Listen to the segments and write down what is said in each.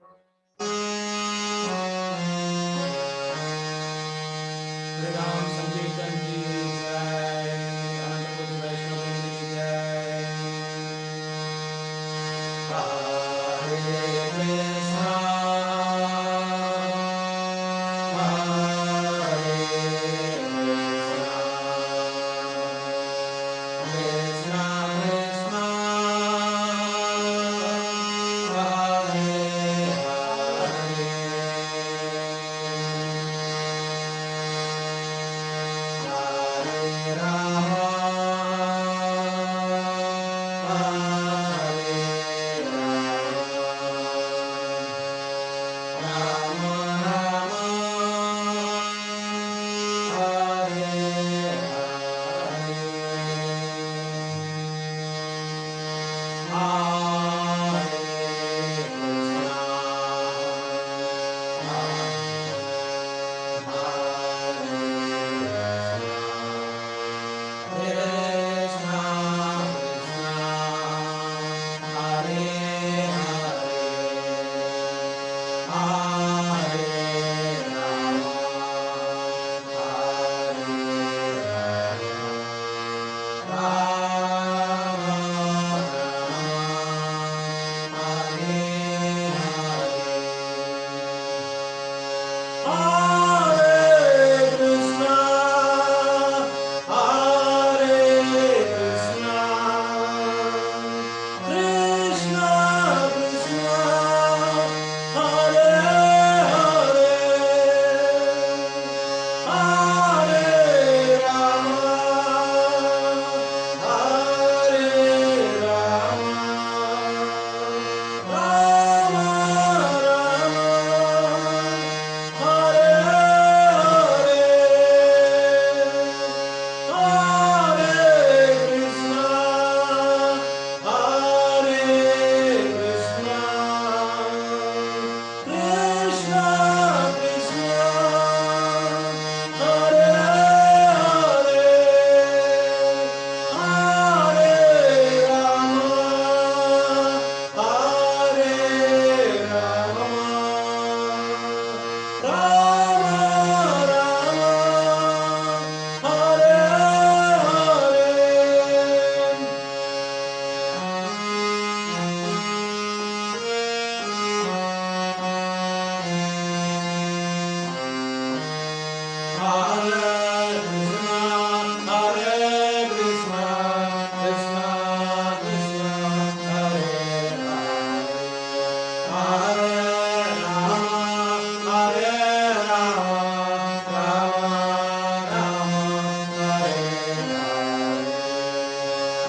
हरे राम संकीर्तन की जय। अनंत कोटि वैष्णव वृंद की जय। हरे कृष्णा हरे कृष्णा कृष्णा कृष्णा हरे हरे हरे राम हरे राम राम हरे हरे हरे कृष्णा कृष्णा हरे हरे हरे राम हरे Ram Hare Hare Hare Krishna, Hare Krishna, Krishna Krishna, Hare Hare, Hare Rama, Hare Rama, Rama Rama. Hare Hare Krishna, Hare Krishna, Krishna Krishna, Hare Hare, Hare Rama, Hare Rama. Rama Rama Hare Hare Hare Krishna Krishna Krishna Hare Hare Hare Rama Hare Rama Rama Rama Hare Hare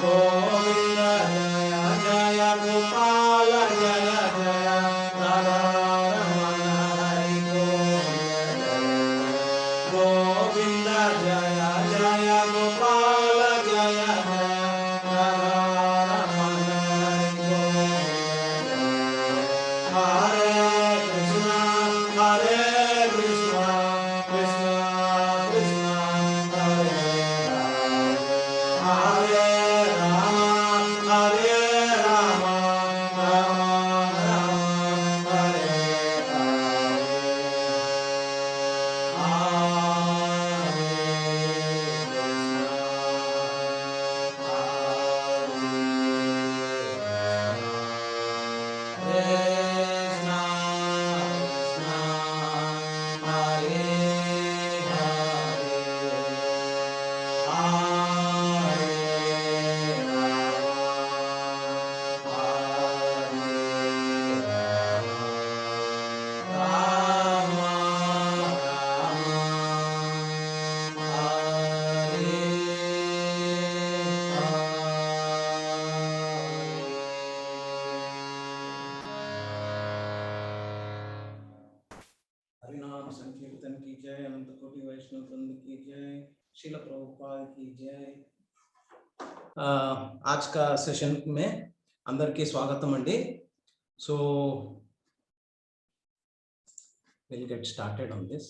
Govinda Jaya Jaya Gopala Jaya Jaya Radha Ramana Hari Govinda Jaya Govinda Jaya Jaya Gopala Jaya Jaya Radha Ramana Hari Govinda Hare Krishna Hare Krishna Krishna Krishna Hare Hare Hare Rama Hare Rama Rama Rama Hare Hare Krishna Krishna Hare Hare हरिनाम संकीर्तन की जय। अनंत कोटि वैष्णव वृंद की जय। शिल प्रभुपाद की जय। आज का सेशन में అందరికీ స్వాగతం అండి. So we'll get started on this.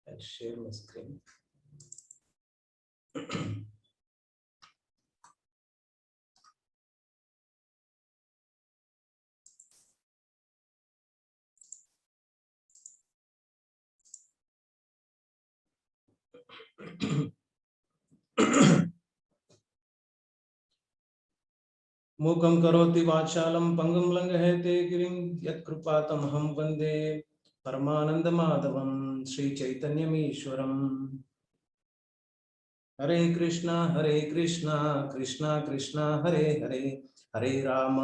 I'll share my screen. मूकं करोति वाचालं पंगुं लंघयते गिरिं यत्कृपातमहं वन्दे परमानन्दमाधवं श्रीचैतन्यमीश्वरम्। हरे कृष्णा कृष्णा कृष्णा हरे हरे, हरे राम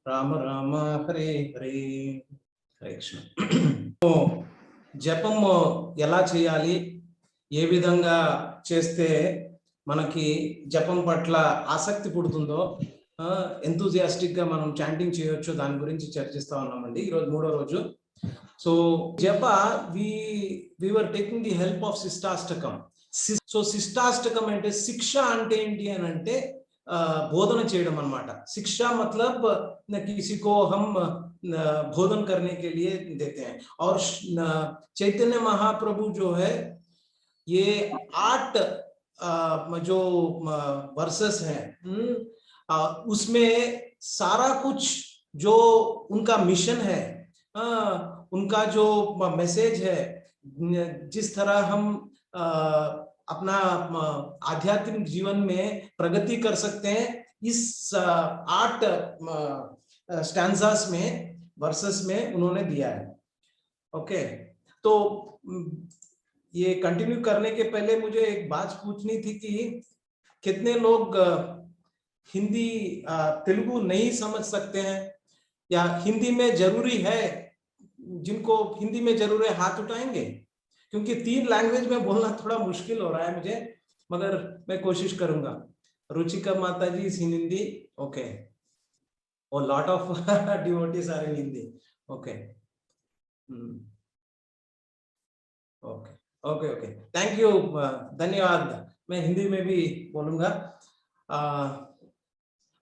राम राम हरे हरे। हरे कृष्ण। జపం ఎలా చేయాలి, ఏ విధంగా చేస్తే మనకి జపం పట్ల ఆసక్తి పుడుతుందో, ఎంతూజియాస్టిక్ గా మనం చాంటింగ్ చేయొచ్చు, దాని గురించి చర్చిస్తా ఉన్నామండి ఈ రోజు మూడో రోజు. So japa we were taking the help of Shikshashtakam. So Shikshashtakam అంటే శిక్ష అంటే ఏంటి అని అంటే बोधन చేయడం అన్నమాట. शिक्षा मतलब किसी को हम बोधन करने के लिए देते हैं। और चैतन्य महाप्रभु जो है ये 8 जो वर्सेस हैं, उसमें सारा कुछ जो उनका मिशन है, उनका जो मैसेज है, जिस तरह हम अपना आध्यात्मिक जीवन में प्रगति कर सकते हैं, इस 8 स्टैंजास में, वर्सेस में उन्होंने दिया है। ओके, तो ये कंटिन्यू करने के पहले मुझे एक बात पूछनी थी कि कितने लोग हिंदी तेलुगु नहीं समझ सकते हैं, या हिंदी में जरूरी है, जिनको हिंदी में जरूरी है हाथ उठाएंगे, क्योंकि 3 लैंग्वेज में बोलना थोड़ा मुश्किल हो रहा है मुझे, मगर मैं कोशिश करूंगा। Ruchika Mata ji is in Hindi, okay, और lot of devotees are in Hindi, okay okay okay okay, thank you, धन्यवाद। मैं हिंदी में भी बोलूंगा,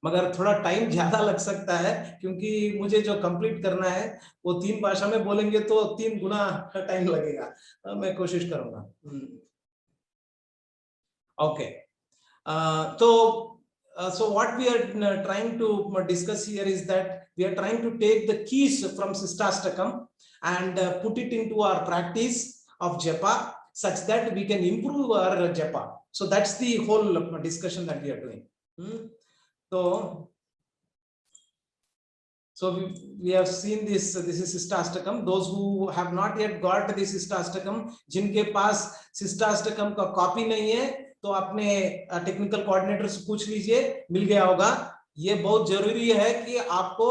मगर थोड़ा टाइम ज्यादा लग सकता है, क्योंकि मुझे जो कंप्लीट करना है वो 3 भाषा में बोलेंगे तो 3 गुना टाइम लगेगा। मैं कोशिश करूंगा। Okay, so what we are trying to discuss here is that we are trying to take the keys from Shishtastakam and put it into our practice of japa, such that we can improve our japa. So that's the whole discussion that we are doing. So we have seen this is Shishtastakam. Those who have not yet got this Shishtastakam, जिनके पास Shishtastakam का copy नहीं है, तो अपने technical coordinator से पूछ लीजिए, मिल गया होगा। ये बहुत जरूरी है कि आपको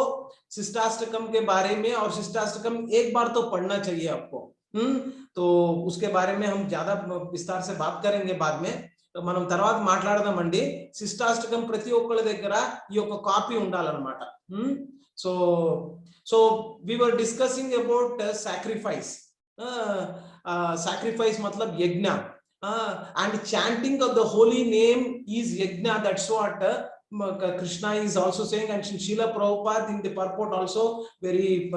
शिष्टाष्टकम के बारे में, और शिष्टाष्टकम एक बार तो पढ़ना चाहिए आपको। तो उसके बारे में हम ज्यादा विस्तार से बात करेंगे बाद में, మనం తర్వాత మాట్లాడదామండి। శిష్టాష్టకం ప్రతి ఒక్కళ్ళ దగ్గర ఈ యొక్క కాపీ ఉండాలన్నమాట। So we were discussing about sacrifice. Sacrifice मतलब यज्ञ, and chanting of the holy name is yajna. That's what Krishna is also saying, and Srila Prabhupada in the purport also very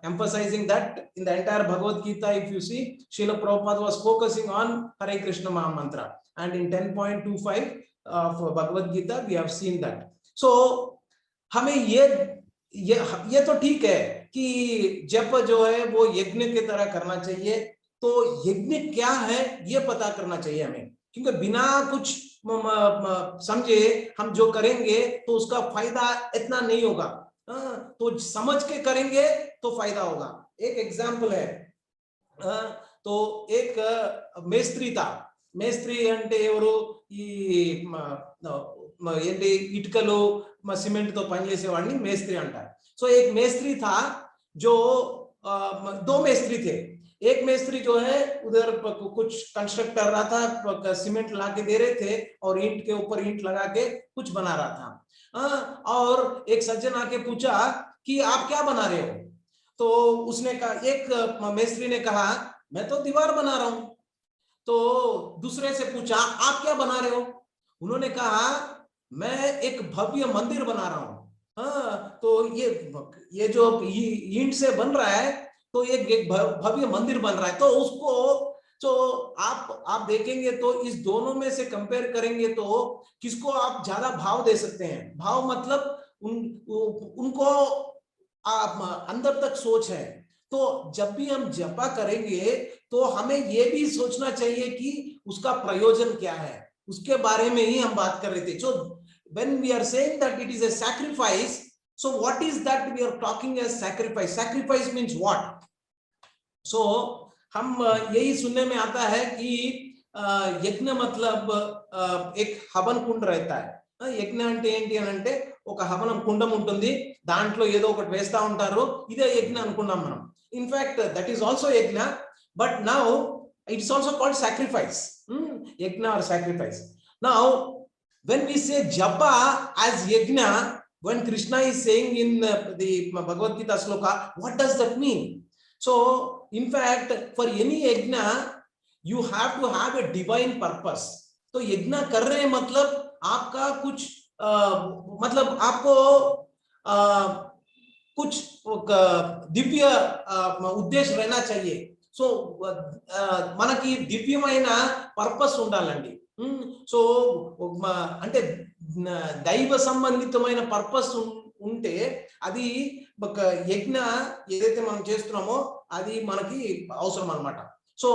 emphasizing that in the entire Bhagavad Gita, if you see, Srila Prabhupada was focusing on Hare Krishna Maha Mantra, and in 10.25 of Bhagavad Gita we have seen that. So हमें ये तो ठीक है कि जप जो है वो यज्ञ की तरह करना चाहिए, तो यज्ञ क्या है ये पता करना चाहिए हमें, क्योंकि बिना कुछ समझे हम जो करेंगे तो उसका फायदा इतना नहीं होगा। तो समझ के करेंगे तो फायदा होगा। एक एग्जाम्पल है, तो एक మేస్త్రి था, మేస్త్రి అంటే ఎవరు, ఈ ఏంటి ఇటుకలు సిమెంట్ తో పనిచేసేవాడిని మేస్త్రి అంటారు। సో एक మేస్త్రి था, जो 2 మేస్త్రి थे। एक मिस्त्री जो है उधर कुछ कंस्ट्रक्ट कर रहा था, सीमेंट ला के दे रहे थे और ईंट के ऊपर ईंट लगा के कुछ बना रहा था। और एक सज्जन आके पूछा कि आप क्या बना रहे हो? तो उसने कहा, एक मिस्त्री ने कहा मैं तो दीवार बना रहा हूं। तो दूसरे से पूछा आप क्या बना रहे हो? उन्होंने कहा मैं एक भव्य मंदिर बना रहा हूं। तो ये जो ईंट से बन रहा है, तो एक भव्य मंदिर बन रहा है। तो उसको तो आप देखेंगे तो इस दोनों में से कंपेयर करेंगे तो किसको आप ज्यादा भाव दे सकते हैं? भाव मतलब उनको अंदर तक सोच है। तो जब भी हम जपा करेंगे तो हमें ये भी सोचना चाहिए कि उसका प्रयोजन क्या है, उसके बारे में ही हम बात कर रहे थे. So when we are saying that it is a sacrifice, so what is that we are talking as sacrifice? Sacrifice means what? So हम यही सुनने में आता है कि यज्ञ मतलब एक हवन कुंड रहता है. యజ్ఞ అంటే ఏంటి అని అంటే ఒక హవనం కుండం ఉంటుంది, దాంట్లో ఏదో ఒకటి వేస్తా ఉంటారు, ఇదే యజ్ఞ అనుకున్నాం మనం. In fact that is also yajna, but now it's also called sacrifice. Yajna or sacrifice. Now when we say japa as yajna, when Krishna is saying in the Bhagavad Gita sloka, what does that mean? So in fact, for any yajna you have to have a divine purpose. तो यज्ञ कर रहे हैं मतलब आपका कुछ मतलब आपको कुछ दिव्य उद्देश्य रहना चाहिए. సో మనకి దివ్యమైన పర్పస్ ఉండాలండి. సో అంటే దైవ సంబంధితమైన పర్పస్ ఉంటే అది ఒక యజ్ఞ ఏదైతే మనం చేస్తున్నామో అది మనకి అవసరం అన్నమాట. So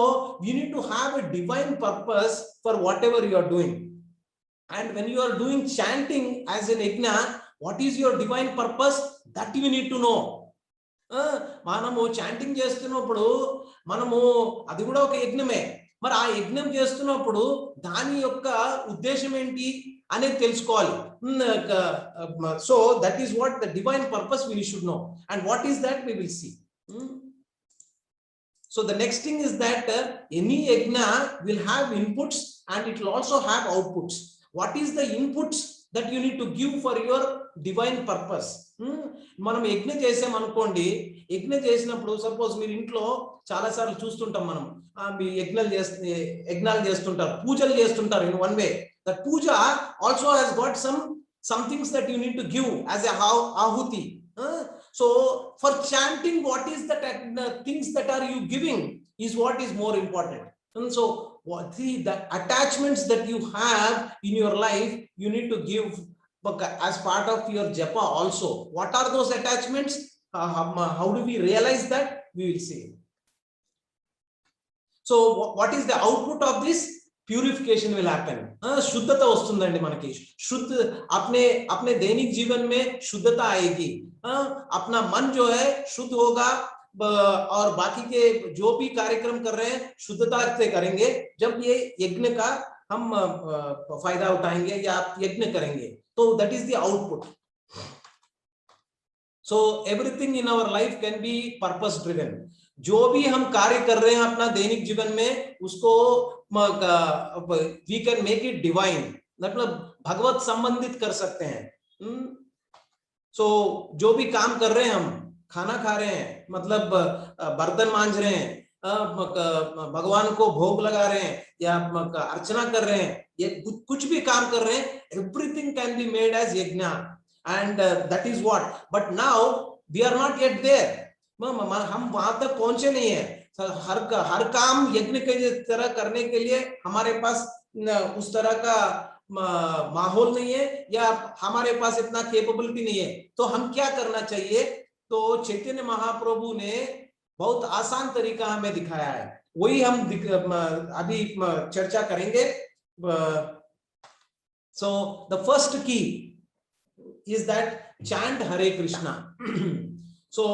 you need to have a divine purpose for whatever you are doing. And when you are doing chanting as an yajna, what is your divine purpose? That you need to know. మనము chanting చేస్తున్నప్పుడు మనము అది కూడా ఒక యజ్ఞమే. మరి ఆ యజ్ఞం చేస్తున్నప్పుడు దాని యొక్క ఉద్దేశం ఏంటి అనేది తెలుసుకోవాలి. So that is what the divine purpose we should know. And what is that we will see. So the next thing is that any yajna will have inputs and it will also have outputs. What is the inputs that you need to give for your divine purpose? మనం యజ్ఞ చేసాం అనుకోండి, యజ్ఞ చేసినప్పుడు suppose మీరు ఇంట్లో చాలా సార్లు చూస్తుంటాం మనం, మీ యజ్ఞాలు చేస్తుంటారు, పూజలు చేస్తుంటారు. In one way that puja also has got some things that you need to give as a ahuti. So for chanting, what is the things that are you giving is what is more important. And so the attachments that you have in your life you need to give as part of your japa also. What are those attachments? How do we realize that? We will see. So what is the output of this? Purification will happen. शुद्धता वस्तुंदंडी मनकी. शुद्ध अपने दैनिक जीवन में शुद्धता आएगी. अपना मन जो है शुद्ध होगा और बाकी के जो भी कार्यक्रम कर रहे हैं शुद्धता से करेंगे. जब ये यज्ञ का हम फायदा उठाएंगे या यज्ञ करेंगे, तो that is the output. So everything in our life can be purpose driven. जो भी हम कार्य कर रहे हैं अपना दैनिक जीवन में, उसको we can make it divine, मतलब भगवत संबंधित कर सकते हैं. So जो भी काम कर रहे हैं, हम खाना खा रहे हैं मतलब बर्तन मांज रहे हैं, भगवान को भोग लगा रहे हैं या अर्चना कर रहे हैं, ये कुछ भी काम कर रहे हैं, everything can be made as yajna. And that is what. But now we are not yet there. हम वहां तक पहुंचे नहीं है. हर काम यज्ञ के तरह करने के लिए हमारे पास उस तरह का माहौल नहीं है या हमारे पास इतना कैपेबिलिटी नहीं है. तो हम क्या करना चाहिए? तो चैतन्य महाप्रभु ने बहुत आसान तरीका हमें दिखाया है, वही हम अभी चर्चा करेंगे. So the first key is that chant Hare Krishna. So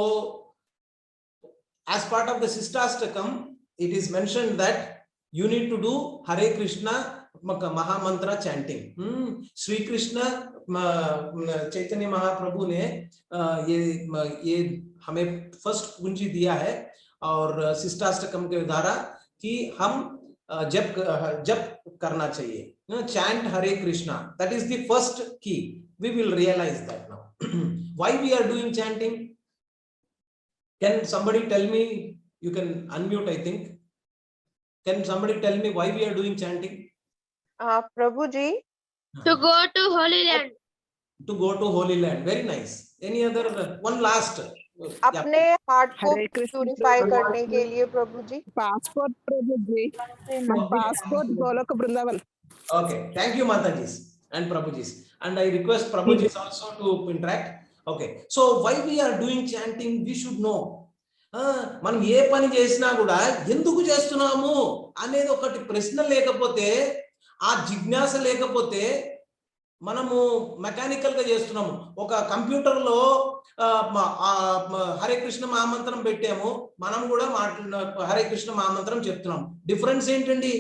as part of the Sistastakam, it is mentioned that you need to do Hare Krishna Mahamantra chanting. Sri Krishna Chaitanya Mahaprabhu ने ये हमें फर्स्ट कुंजी दिया है और शिष्टाष्टकम के द्वारा कि हम जप करना चाहिए. Chant Hare Krishna, that is the first key. We will realize that now. Why we are doing chanting? Can somebody tell me? You can unmute, I think. Can somebody tell me why we are doing chanting? Prabhu ji, to go to Holy Land. To go to Holy Land. Very nice. Any other? One last. अपने heart को purify करने के लिए Prabhu ji. Passport Prabhu ji, passport Golok Vrindavan. Okay, thank you Mataji and Prabhuji, and I request Prabhuji also to interact. Okay, so why we are doing chanting, we should know. మనం ఏ పని చేసినా కూడా ఎందుకు చేస్తున్నాము అనేది ఒకటి ప్రశ్న లేకపోతే ఆ జిజ్ఞాస లేకపోతే మనము మెకానికల్ గా చేస్తున్నాము. ఒక కంప్యూటర్ లో హరే కృష్ణ మహామంత్రం పెట్టాము, మనం కూడా హరే కృష్ణ మహామంత్రం చెప్తున్నాం. డిఫరెన్స్ ఏంటండి?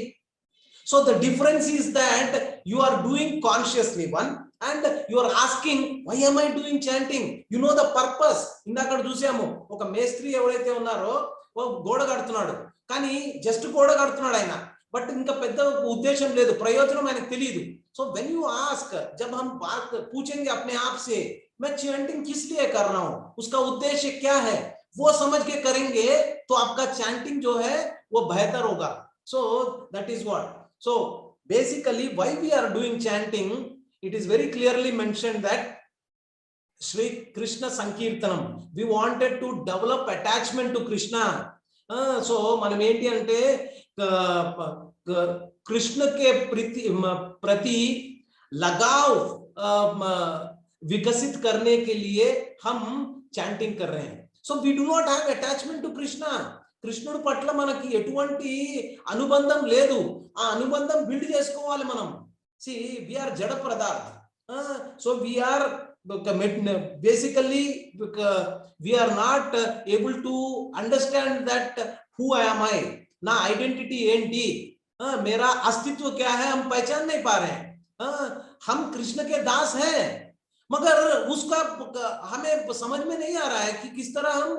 So the difference is that you are doing consciously one, and you are asking why am I doing chanting? You know the purpose. ఇందాక చూసాము, ఒక మేస్త్రి ఎవరైతే ఉన్నారో గోడ కడుతున్నాడు, కానీ జస్ట్ గోడ కడుతున్నాడు ఆయన, बट इनका పెద్ద ఉద్దేశం లేదు, ప్రయోజనం ఆయనకు తెలియదు. సో व्हेन यू आस्क, जब हम बात पूछेंगे अपने आप से, मैं चैंटिंग किस लिए कर रहा हूं, उसका उद्देश्य क्या है, वो समझ के करेंगे तो आपका चैंटिंग जो है वो बेहतर होगा. So that is what. So basically why we are doing chanting, it is very clearly mentioned that Shri Krishna Sankirtanam, we wanted to develop attachment to Krishna. So మనం ఏంటి అంటే कृष्ण के प्रति लगाव विकसित करने के लिए हम चैंटिंग कर रहे हैं. So we do not have attachment to Krishna. కృష్ణుడి పట్ల మనకి ఎటువంటి అనుబంధం లేదు. ఆ అనుబంధం బిల్డ్ చేసుకోవాలి మనం. See, we are jada padarth. So we are basically we are not able to understand that who am I, ना आइडेंटिटी एंटी, मेरा अस्तित्व क्या है, हम पहचान नहीं पा रहे हैं. हम कृष्ण के दास हैं, मगर उसका हमें समझ में नहीं आ रहा है कि किस तरह हम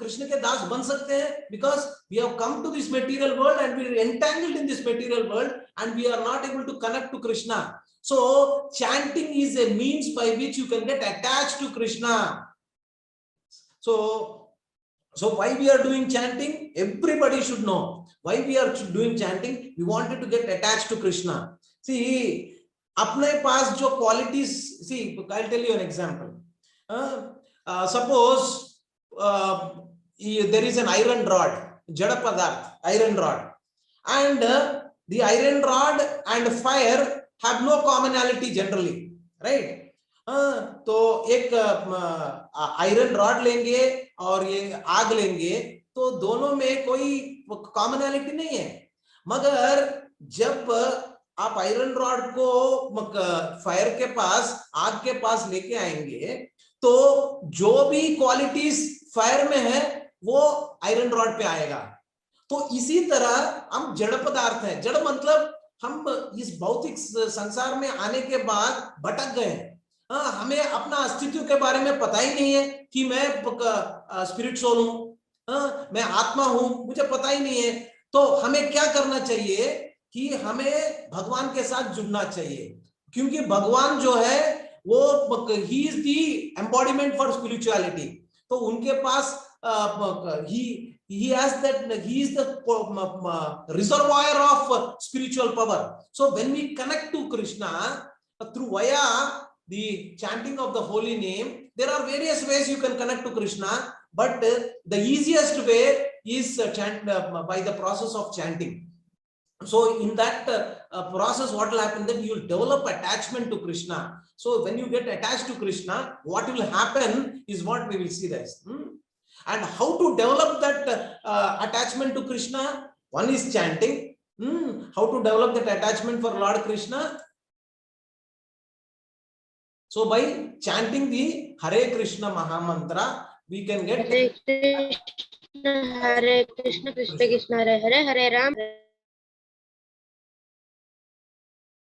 कृष्ण के दास बन सकते हैं. Because we have come to this material world and we are entangled in this material world and we are not able to connect to Krishna. So chanting is a means by which you can get attached to Krishna. So why we are doing chanting? Everybody should know why we are doing chanting. We wanted to get attached to Krishna. See, अपने पास जो qualities, see, I'll tell you an example. Suppose there is an iron rod, jada padarth, iron rod, and the iron rod and fire have no commonality generally, right? तो एक iron rod लेंगे और ये आग लेंगे तो दोनों में कोई कॉमनैलिटी नहीं है. मगर जब आप आयरन रॉड को फायर के पास, आग के पास लेके आएंगे तो जो भी क्वालिटीज फायर में है वो आयरन रॉड पे आएगा. तो इसी तरह हम जड़ पदार्थ हैं. जड़ मतलब हम इस भौतिक संसार में आने के बाद भटक गए. हमें अपना अस्तित्व के बारे में पता ही नहीं है कि मैं स्पिरिट सोल हूं, मैं आत्मा हूं, मुझे पता ही नहीं है. तो हमें क्या करना चाहिए कि हमें भगवान के साथ जुड़ना चाहिए, क्योंकि भगवान जो है वो he is the embodiment for spirituality. तो उनके पास he has that, he is the reservoir of spiritual power. So when we connect to Krishna through via the chanting of the holy name, there are various ways you can connect to Krishna, but the easiest way is by the process of chanting. So in that process, what will happen, that you will develop attachment to Krishna. So when you get attached to Krishna, what will happen is what we will see this. And how to develop that attachment to Krishna? One is chanting. How to develop that attachment for Lord Krishna? So by chanting the Hare Krishna Mahamantra, we can get Hare Krishna, Krishna Krishna Hare Hare, Hare Ram.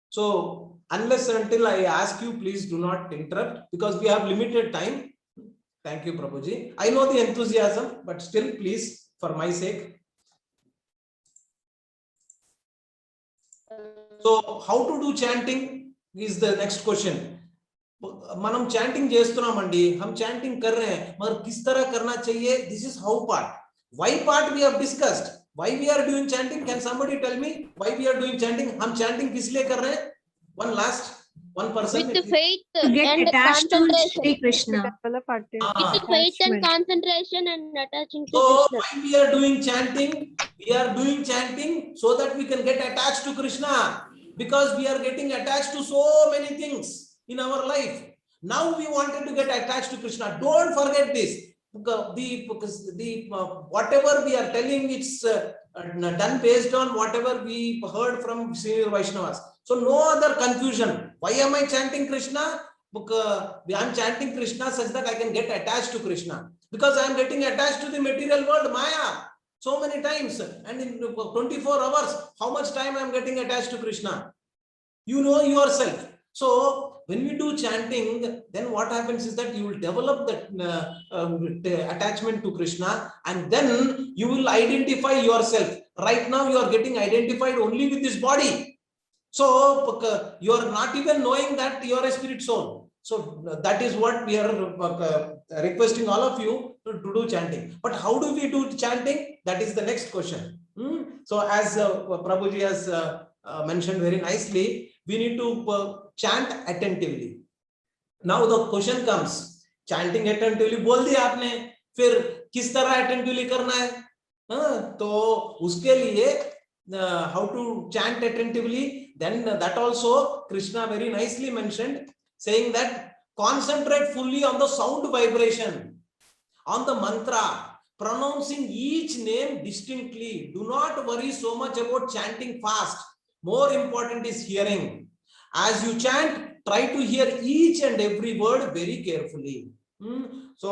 So unless until I ask you, please do not interrupt, because we have limited time. Thank you, Prabhuji. I know the enthusiasm, but still, please, for my sake. So how to do chanting is the next question. మనం chanting చేస్తున్నామండి, हम chanting कर रहे हैं, मगर किस तरह करना चाहिए? This is how part. Why part we have discussed. Why we are doing chanting? Can somebody tell me why we are doing chanting? हम chanting किस लिए कर रहे हैं? One last, one person. With the faith To get and attached to concentration. Shri Krishna. Develop With the faith and concentration and attaching to So Krishna. why we are doing chanting? We are doing chanting so that we can get attached to Krishna, because we are getting attached to so many things in our life. Now we wanted to get attached to Krishna. Don't forget this. The whatever we are telling, it's done based on whatever we heard from Sri Vaishnavas. So no other confusion. Why am I chanting Krishna? Because I am chanting Krishna such that I can get attached to Krishna, because I am getting attached to the material world, Maya, so many times, and in 24 hours, how much time I am getting attached to Krishna? You know yourself. So when we do chanting, then what happens is that you will develop that attachment to Krishna, and then you will identify yourself. Right now you are getting identified only with this body, so you are not even knowing that you are a spirit soul. So that is what we are requesting all of you to do chanting. But how do we do chanting? That is the next question. So as Prabhuji has mentioned very nicely, we need to chant attentively. Now the question comes, chanting attentively बोल दिया आपने, फिर किस तरह attentively करना है? तो उसके लिए how to chant attentively, then that also Krishna very nicely mentioned, saying that concentrate fully on the sound vibration, on the mantra, pronouncing each name distinctly. Do not worry so much about chanting fast. More important is hearing. As you chant, try to hear each and every word very carefully. So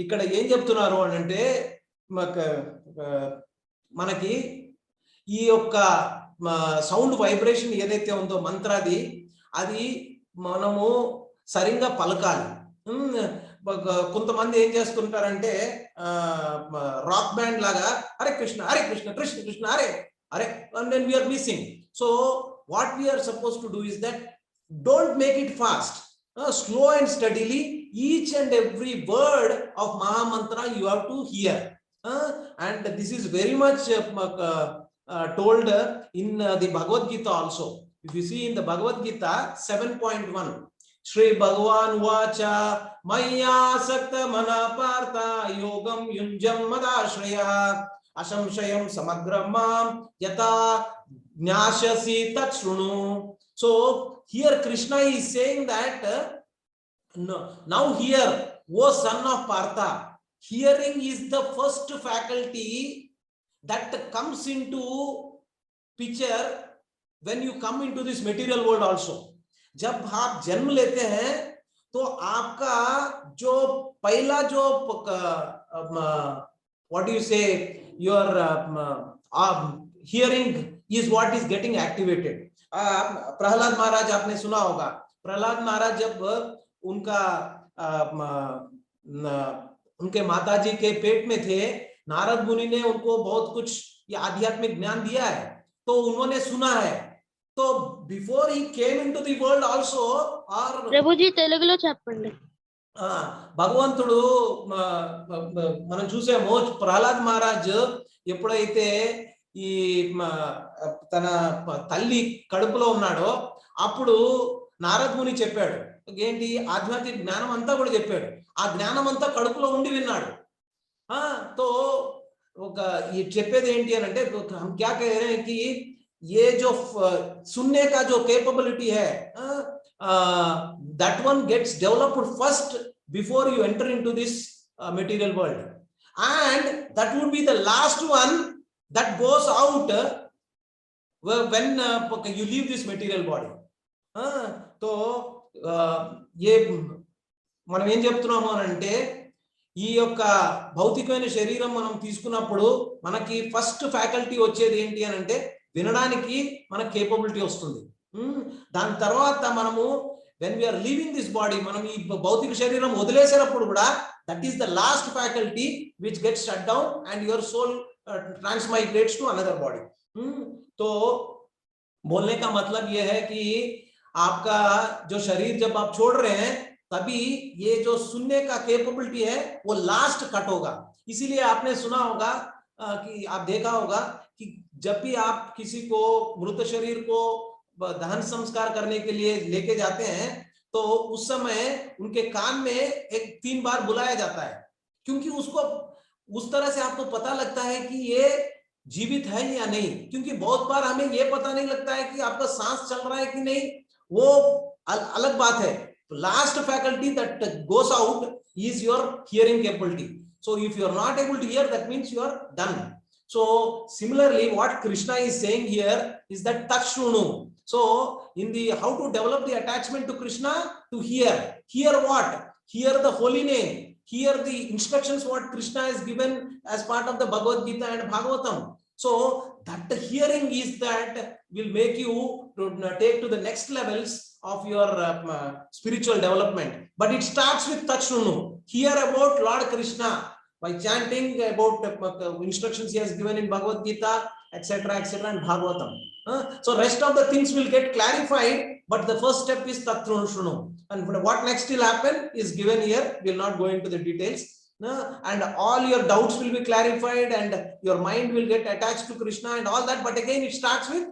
ఇక్కడ ఏం చెప్తున్నారు అంటే మనకి ఈ యొక్క sound vibration ఏదైతే ఉందో మంత్రాది, అది మనము సరిగ్గా పలకాలి. కొంతమంది ఏం చేస్తుంటారంటే రాక్ బ్యాండ్ లాగా Hare Krishna Hare Krishna Krishna Krishna Hare Hare, and then we are missing. So what we are supposed to do is that don't make it fast, slow and steadily each and every word of Maha Mantra you have to hear, and this is very much told in the Bhagavad Gita also. If you see in the Bhagavad Gita 7.1, Shri Bhagavan Vacha Maya Sakta Mana Partha Yogam Yunjam Madashraya Ashamshayam Samagramam Yata Jnashasi Tatshrunu. So here Krishna is saying that now here, O son of Partha, hearing is the first faculty that comes into picture when you come into this material world also. जब आप जन्म लेते हैं तो आपका जो पहला जो what do you say, your hearing is what is getting activated. Prahlad महाराज आपने सुना होगा, प्रहलाद महाराज जब उनके माताजी के पेट में थे, नारद मुनि ने उनको बहुत कुछ ये आध्यात्मिक ज्ञान दिया है, तो उन्होंने सुना है. तो before he came into the world also, or Prabhuji తెలుగులో చెప్పండి. భగవంతుడు మనం చూసాము, ప్రహ్లాద్ మహారాజ్ ఎప్పుడైతే ఈ తన తల్లి కడుపులో ఉన్నాడో అప్పుడు నారద్ ముని చెప్పాడు, ఏంటి ఆధ్యాత్మిక జ్ఞానం అంతా కూడా చెప్పాడు. ఆ జ్ఞానం అంతా కడుపులో ఉండి విన్నాడు. तो ఒక ये చెప్పేది ఏంటి అని అంటే हम क्या कह रहे हैं कि ये जो सुनने का जो कैपेबिलिटी है, that one gets developed first before you enter into this material world, and that would be the last one that goes out when you leave this material body. तो ये మనం ఏం చెప్తున్నాము అని అంటే, ఈ యొక్క భౌతికమైన శరీరం మనం తీసుకున్నప్పుడు మనకి ఫస్ట్ ఫ్యాకల్టీ వచ్చేది ఏంటి అని అంటే వినడానికి మనకు కేపబిలిటీ వస్తుంది. దాని తర్వాత మనము when we are leaving this body, మనం ఈ భౌతిక శరీరం వదిలేసేటప్పుడు కూడా that is the last faculty which gets shut down and your soul transmigrates to another body. तो बोलने का मतलब यह है कि आपका जो शरीर जब आप छोड़ रहे हैं तभी ये जो सुनने का कैपेबिलिटी है वो लास्ट कट होगा. इसीलिए आपने सुना होगा कि आप देखा होगा कि जब भी आप किसी को मृत शरीर को दहन संस्कार करने के लिए लेके जाते हैं तो उस समय उनके कान में 3 बार बुलाया जाता है, क्योंकि उसको उस तरह से आपको पता लगता है कि ये जीवित है या नहीं. क्योंकि बहुत बार हमें ये पता नहीं लगता है कि आपका सांस चल रहा है कि नहीं, वो अलग बात है. Last faculty that goes out is your hearing capability. So if you are not able to hear, that means you are done. So similarly, what Krishna is saying here is that Tachrunu. So in the how to develop the attachment to Krishna, to hear. Hear what? Hear the holy name. Hear the instructions what Krishna has given as part of the Bhagavad Gita and Bhagavatam. So that the hearing is that will make you to take to the next levels of your spiritual development. But it starts with Tachrunu. Hear about Lord Krishna by chanting about instructions he has given in Bhagavad Gita, etc., etc., and Bhagavatam. So rest of the things will get clarified, but the first step is Tachrunu. And what next will happen is given here. We will not go into the details. And all your doubts will be clarified, and your mind will get attached to Krishna and all that. But again, it starts with,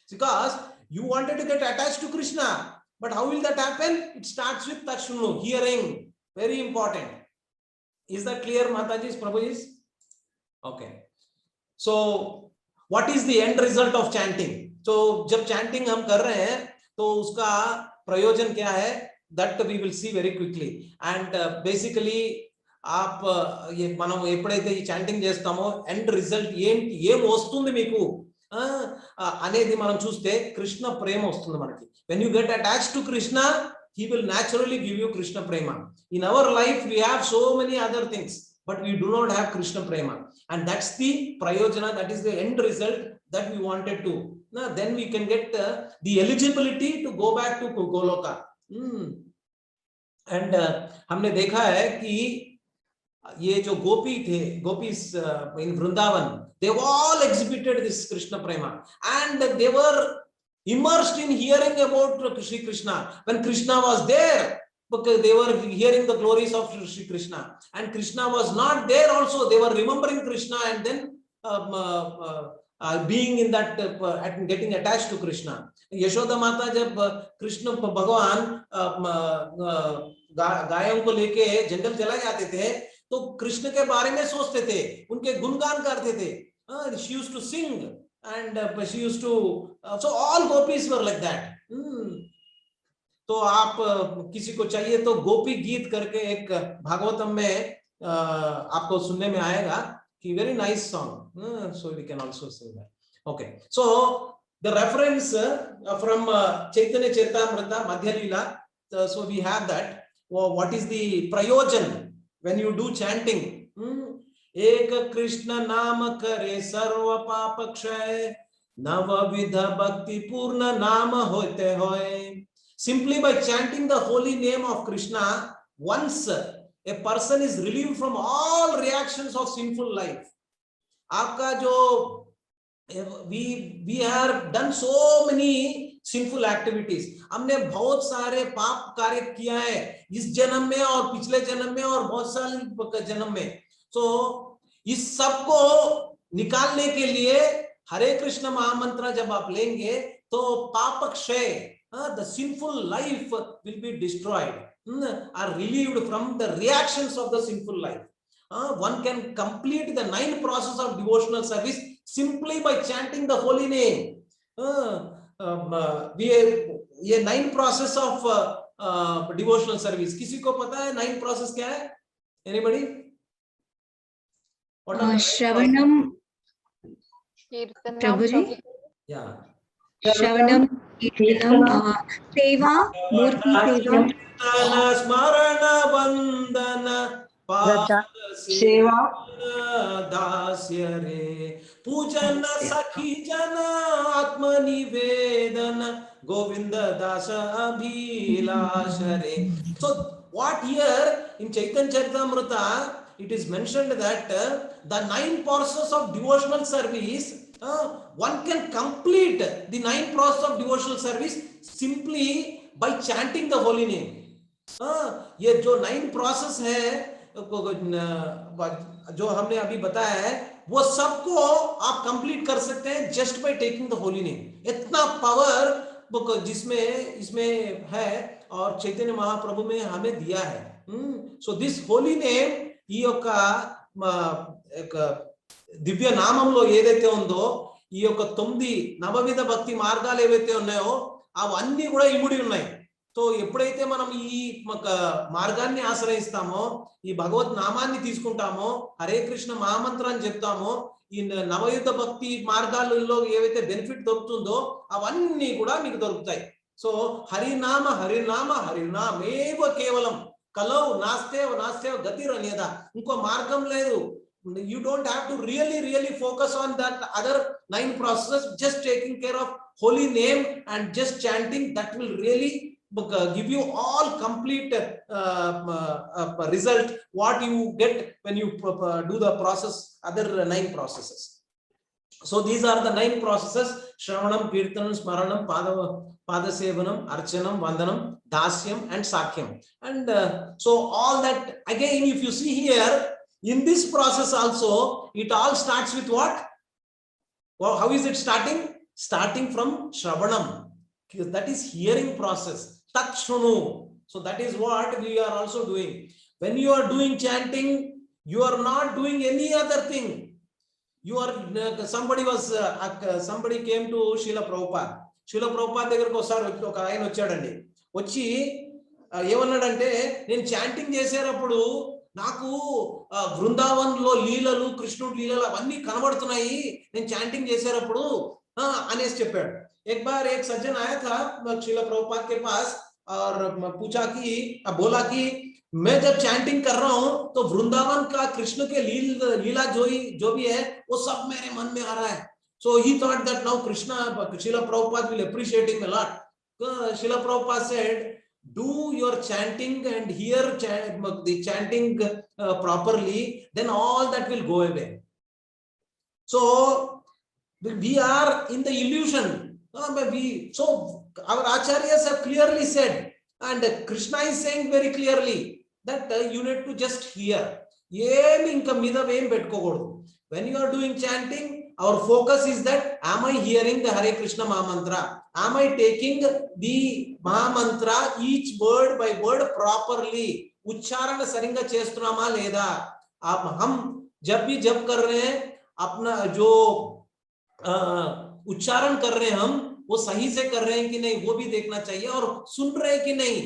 because you wanted to get attached to Krishna, but how will that happen? It starts with Tachrunu, hearing. Very important. Is that clear, Mataji's, Prabhuji's? Okay. So what is the end result of chanting? So जब chanting हम कर रहे हैं तो उसका प्रयोजन क्या है? That we will see very quickly. And basically आप ये మనం ఎప్పుడైతే ఈ చాంటింగ్ చేస్తామో ఎండ్ రిజల్ట్ ఏంటి, ఏం వస్తుంది మీకు అనేది మనం చూస్తే కృష్ణ ప్రేమ వస్తుంది మనకి. when you get attached to Krishna, he will naturally give you Krishna prema. In our life we have so many other things, but we do not have Krishna prema, and that's the prayojana, that is the end result that we wanted to. Now then we can get the eligibility to go back to Goloka. And हमने देखा है कि ये जो गोपी थे, gopis in Vrindavan, they all exhibited this Krishna prema, and they were immersed in hearing about Shri Krishna. When Krishna was there, because they were hearing the glories of Shri Krishna, and Krishna was not there also, they were remembering Krishna, and then being in that getting attached to Krishna. Yashoda माता जब कृष्ण भगवान गायों को लेके जंगल चला जाते थे तो कृष्ण के बारे में सोचते थे, उनके गुणगान करते थे. She used to sing, and she used to so all gopis were like that. तो आप किसी को चाहिए तो गोपी गीत करके एक भागवतम में आपको सुनने में आएगा कि very nice song. So we can also sing that. Okay, so the reference from Chaitanya Charitamrita Madhya Leela, so we have that. What is the prayojan when you do chanting? एक कृष्ण नाम करे सर्व पाप क्षय, नवविध भक्ति पूर्ण नाम होते होए. Simply by chanting the holy name of Krishna, once a person is relieved from all reactions of sinful life. आपका जो we have done so many sinful activities, हमने बहुत सारे पाप कार्य किया है इस जन्म में और पिछले जन्म में और बहुत सारे जन्म में. So इस सब को निकालने के लिए हरे कृष्ण महामंत्र जब आप लेंगे तो पाप क्षय, the sinful life will be destroyed, are relieved from the reactions of the sinful life. One can complete the 9 process of devotional service simply by chanting the holy name. ये 9 process of devotional service, किसी को पता है 9 process क्या है? Anybody? Shravanam, Prabhuji. Yeah. Shravanam, Kirtanam, Seva, Murti Seva. Smarana Vandana Seva. Dasyare Pujana Sakhi Jana Atma Nivedana Govinda Dasa Abhilashare. So what here in Chaitanya Charitamrita it is mentioned that the 9 process of devotional service, one can complete the 9 process of devotional service simply by chanting the holy name. ये जो 9 process है जो हमने अभी बताया है वो सबको आप कंप्लीट कर सकते हैं just by taking the holy name. इतना पावर जिसमें इसमें है और चैतन्य महाप्रभु में हमें दिया है. So this holy name ఈ యొక్క దివ్య నామంలో ఏదైతే ఉందో ఈ యొక్క 9 నవవిధ భక్తి మార్గాలు ఏవైతే ఉన్నాయో అవన్నీ కూడా ఇముడి ఉన్నాయి. సో ఎప్పుడైతే మనం ఈ మార్గాన్ని ఆశ్రయిస్తామో, ఈ భగవత్ నామాన్ని తీసుకుంటామో, హరే కృష్ణ మహామంత్రాన్ని చెప్తామో, ఈ నవయుత భక్తి మార్గాలలో ఏవైతే బెనిఫిట్ దొరుకుతుందో అవన్నీ కూడా మీకు దొరుకుతాయి. సో హరినామ హరినామ హరినామేవ కేవలం కలౌ నాస్తేవ నాస్తేవ గతిరన్యద. ఇంకో మార్గం లేదు. You don't have to really focus on that other 9 processes. Just taking care of holy name and just chanting, that will really give you all complete result what you get when you do the process, other 9 processes. So these are the 9 processes: Shravanam, Kirtanam, Smaranam, Padasevanam, Archanam, Vandanam, Dasyam and Sakyam. And so all that, again, if you see here, in this process also, it all starts with what? Well, how is it starting? Starting from Shravanam. That is hearing process. Tat Shrunu. So that is what we are also doing. When you are doing chanting, you are not doing any other thing. You are somebody came to Srila Prabhupada. Srila Prabhupada దగ్గరకు ఒక ఆయన వచ్చాడండి. వచ్చి ఏమన్నాడంటే, నేను chanting చేసేటప్పుడు నాకు బృందావన్ లో లీలలు, కృష్ణుడి లీలలు అవన్నీ కనబడుతున్నాయి నేను చాంటింగ్ చేసేటప్పుడు అనేసి చెప్పాడు. एक बार एक सज्जन आया था श्रील प्रभुपाद के पास और पूछा कि बोला कि मैं जब चैंटिंग कर रहा हूं तो वृंदावन का कृष्ण के लीला जो भी है वो सब मेरे मन में आ रहा है. So he thought that now Krishna, Srila Prabhupada will appreciate him a lot. Srila Prabhupada said, do your chanting and hear the chanting properly, then all that will go away. So we are in the illusion. So our acharyas have clearly said, and Krishna is saying very clearly that you need to just hear. When you are doing chanting, our focus is that, am I hearing the Hare Krishna Mahamantra? Am I taking the Mahamantra each word by word properly? उच्चारण सरिंगा चेस्तुनामा लेदा. आप हम जब भी जप कर रहे हैं, अपना जो उच्चारण कर रहे हैं हम वो सही से कर रहे हैं कि नहीं वो भी देखना चाहिए, और सुन रहे हैं कि नहीं.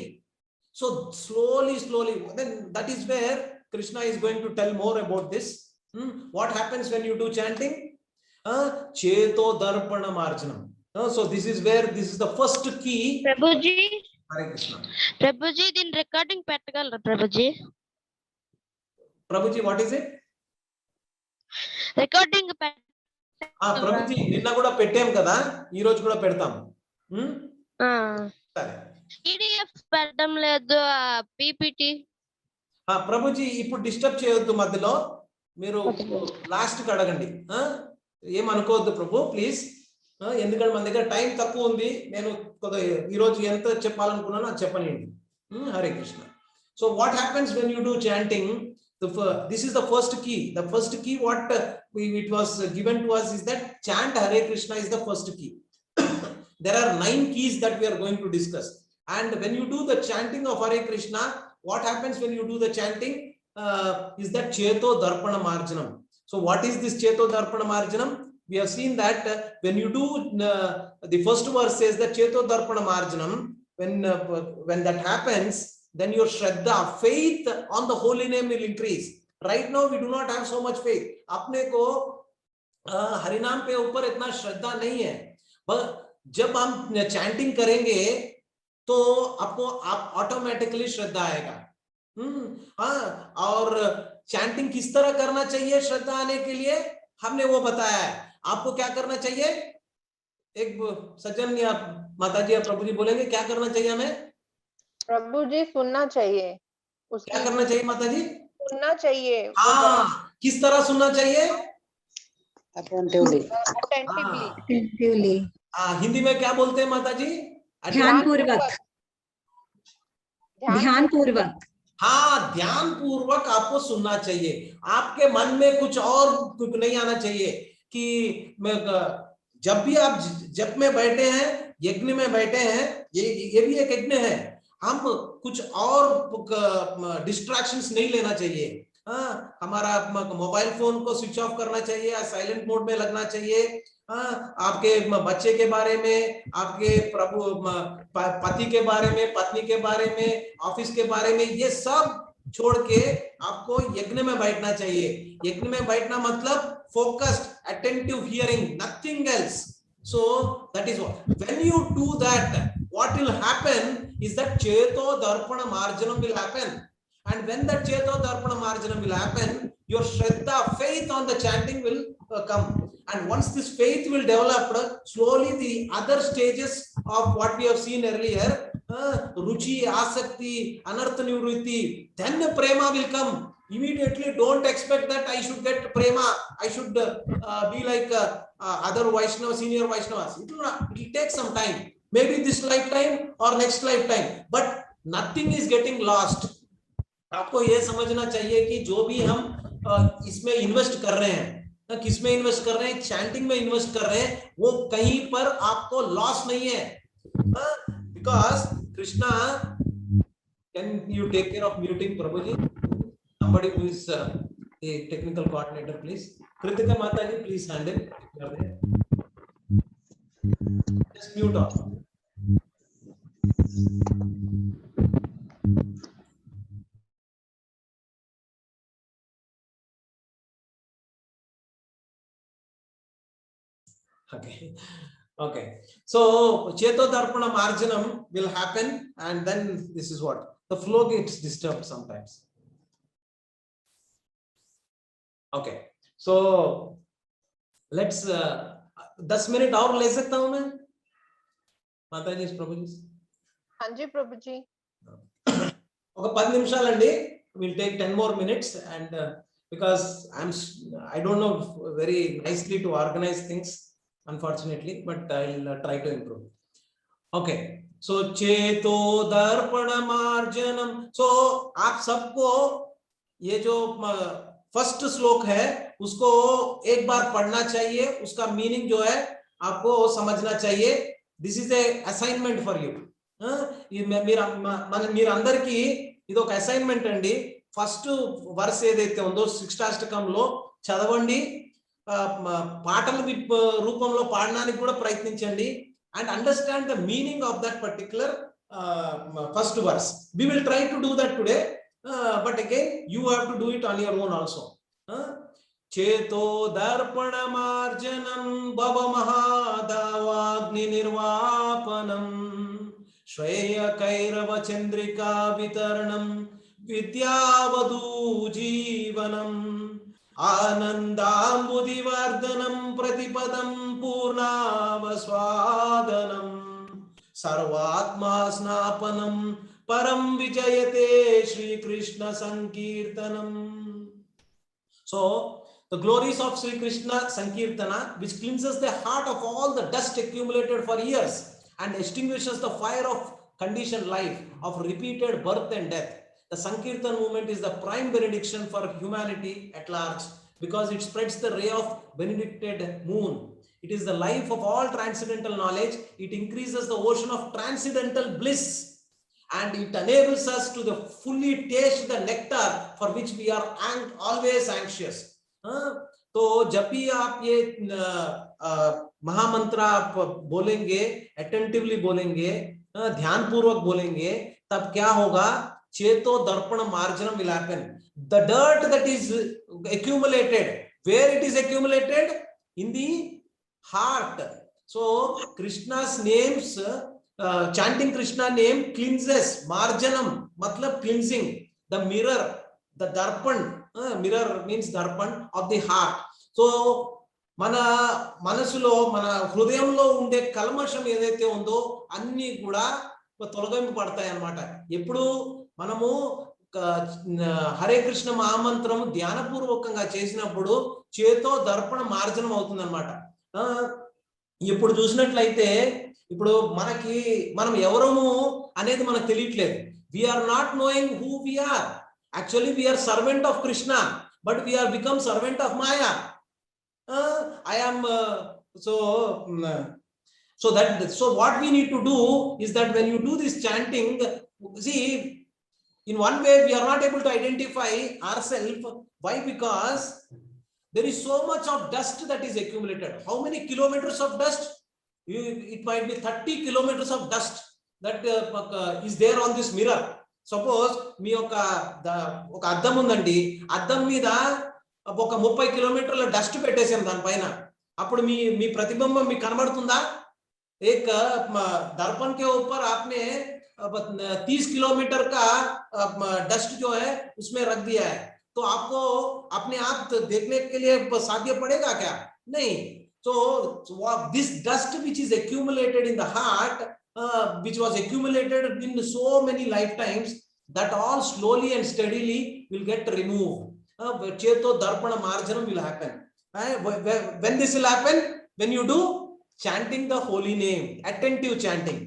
So slowly then that is where Krishna is going to tell more about this. What happens when you do chanting? Cheto darpana marjanam. So this is the first key. Prabhuji, Hare Krishna. Prabhuji, din recording pettagalra Prabhuji. Prabhuji, what is it? Recording Prabhuji నిన్న కూడా పెట్టాం కదా, ఈ రోజు కూడా పెడతాం. సరే, PDF పెట్టడం లేదు, PPT. ప్రభుజీ ఇప్పుడు డిస్టర్బ్ చేయొద్దు, మధ్యలో మీరు లాస్ట్ కి అడగండి. ఏమనుకోవద్దు ప్రభు, ప్లీజ్. ఎందుకంటే మన దగ్గర టైం తక్కువ ఉంది. నేను ఈ రోజు ఎంత చెప్పాలనుకున్నానో అది చెప్పలేండి. Hare Krishna. So what happens when you do chanting? This is the first key. The first key what it was given to us is that chant Hare Krishna is the first key. There are 9 keys that we are going to discuss. And when you do the chanting of Hare Krishna, what happens when you do the chanting is that Cheto Darpana Marjanam. So what is this Cheto Darpana Marjanam? We have seen that when you do the first verse says that Cheto Darpana Marjanam, when that happens, then your Shraddha, faith on the holy name will increase. Right now we do not have so much faith. अपने को हरिनाम पे ऊपर इतना श्रद्धा नहीं है, पर जब हम चैंटिंग करेंगे तो आपको ऑटोमेटिकली श्रद्धा आएगा. और चैंटिंग किस तरह करना चाहिए श्रद्धा आने के लिए हमने वो बताया है. आपको क्या करना चाहिए? एक सज्जन या माताजी या प्रभु जी बोलेंगे क्या करना चाहिए हमें? प्रभु जी सुनना चाहिए. क्या करना चाहिए माता जी? सुनना चाहिए. हाँ, किस तरह सुनना चाहिए? Attentively. हिंदी में क्या बोलते हैं माता जी? ध्यानपूर्वक. हाँ, ध्यान पूर्वक आपको सुनना चाहिए. आपके मन में कुछ और नहीं आना चाहिए कि जब भी आप जप में बैठे हैं, यज्ञ में बैठे हैं, ये भी एक यज्ञ है. हम कुछ और डिस्ट्रैक्शंस नहीं लेना चाहिए. हमारा मोबाइल फोन को स्विच ऑफ करना चाहिए, साइलेंट मोड में लगना चाहिए. आपके बच्चे के बारे में, आपके पति के बारे में, पत्नी के बारे में, ऑफिस के बारे में, ये सब छोड़ के आपको यज्ञ में बैठना चाहिए। यज्ञ में बैठना मतलब focused, attentive hearing, nothing else. So that is what. When you do that, what will happen is that cheto darpana marjanam will happen. And when that cheto darpana marjanam will happen, your shraddha, faith on the chanting will come. And once this faith will develop, slowly the other stages of what we have seen earlier, ruchi, asakti, anartha nivritti, then the prema will come. Immediately, don't expect that I should get prema, I should be like other Vaishnavas, senior Vaishnavas. It will take some time, maybe this lifetime or next lifetime, but nothing is getting lost. आपको ये समझना चाहिए कि जो भी हम इसमें invest कर रहे हैं, किस में इन्वेस्ट कर रहे हैं, चैंटिंग में इन्वेस्ट कर रहे हैं, वो कहीं पर आपको लॉस नहीं है, because Krishna, can you take care of muting Prabhu ji? Somebody who is a technical coordinator, please. Kritika Mataji, please handle. You are there. Just mute off. Okay. Okay. So Cheto Darpana Marjanam will happen, and then this is what the flow gets disturbed sometimes. Okay, so let's 10 minute और ले सकता हूं मैं माता जी, प्रभु जी? हाँ जी प्रभु जी। ఒక 10 నిమిషాలండి. We'll take 10 more minutes, and because I don't know very nicely to organize things, unfortunately, but I'll try to improve. Okay, so cheto darpana marjanam. So आप सबको ये जो फर्स्ट श्लोक है उसको एक बार पढ़ना चाहिए, उसका मीनिंग जो है आपको समझना चाहिए. This is a assignment for you. మీరు అందరికి ఇది ఒక అసైన్మెంట్ అండి. ఫస్ట్ వర్స్ ఏదైతే ఉందో శిక్షాష్టకంలో చదవండి, పాటల రూపంలో పాడడానికి కూడా ప్రయత్నించండి, and understand the meaning of that particular first verse. We will try to do that today. But again, you have to do it on your own also. Cheto darpana marjanam bhava mahadavagni nirvapanam shreya kairava chandrika vitaranam vidyavadu jeevanam anandambudivardhanam pratipadam purnavaswadanam sarvatma snapanam param vijayate Shri Krishna Sankirtanam. So the glories of Shri Krishna Sankirtana, which cleanses the heart of all the dust accumulated for years and extinguishes the fire of conditioned life, of repeated birth and death. The Sankirtan movement is the prime benediction for humanity at large, because it spreads the ray of benedicted moon. It is the life of all transcendental knowledge. It increases the ocean of transcendental bliss, and it enables us to fully taste the nectar for which we are always anxious. तो जब भी आप ये महामंत्र आप बोलेंगे, attentively बोलेंगे, ध्यान पूर्वक बोलेंगे, तब क्या होगा? चेतो दर्पण मार्जनम will happen. The dirt that is accumulated, where it is accumulated? In the heart. So Krishna's names, chanting Krishna name cleanses. Marjanam matlab cleansing. The mirror, the darpan, mirror means darpan of the heart. So మన మనసులో, మన హృదయంలో ఉండే కల్మషం ఏదైతే ఉందో అన్ని కూడా తొలగింపు పడతాయి అన్నమాట. ఎప్పుడు మనము హరే కృష్ణ మహామంత్రం ధ్యానపూర్వకంగా చేసినప్పుడు చేతో దర్పణ మార్జనం అవుతుంది అన్నమాట. ఇప్పుడు చూసినట్లయితే ఇప్పుడు మనం ఎవరము అనేది మనకు తెలియట్లేదు. we are not knowing who we are. Actually we are servant of Krishna, but we are become servant of Maya. I am so what we need to do is that when you do this chanting, see, in one way we are not able to identify ourselves. Why? Because there is so much of dust that is accumulated. How many kilometers of dust? It might be 30 kilometers of dust that is there on this mirror. Suppose మీ ఒక అద్దం ఉందండి, అద్దం మీద ఒక 30 కిలోమీటర్ల dust పెట్టేసాం దానిపైన, అప్పుడు మీ మీ ప్రతిబింబం మీకు కనబడుతుందా? एक दर्पण के ऊपर आपने 30 किलोमीटर का डस्ट जो है उसमें रख दिया है, तो आपको अपने आप देखने के लिए साध्य पड़ेगा क्या? नहीं. So this dust which is accumulated in the heart, which was accumulated in so many lifetimes, that all slowly and steadily will get removed. Cheto darpana marjanam will happen. When this will happen? When you do chanting the holy name, attentive chanting.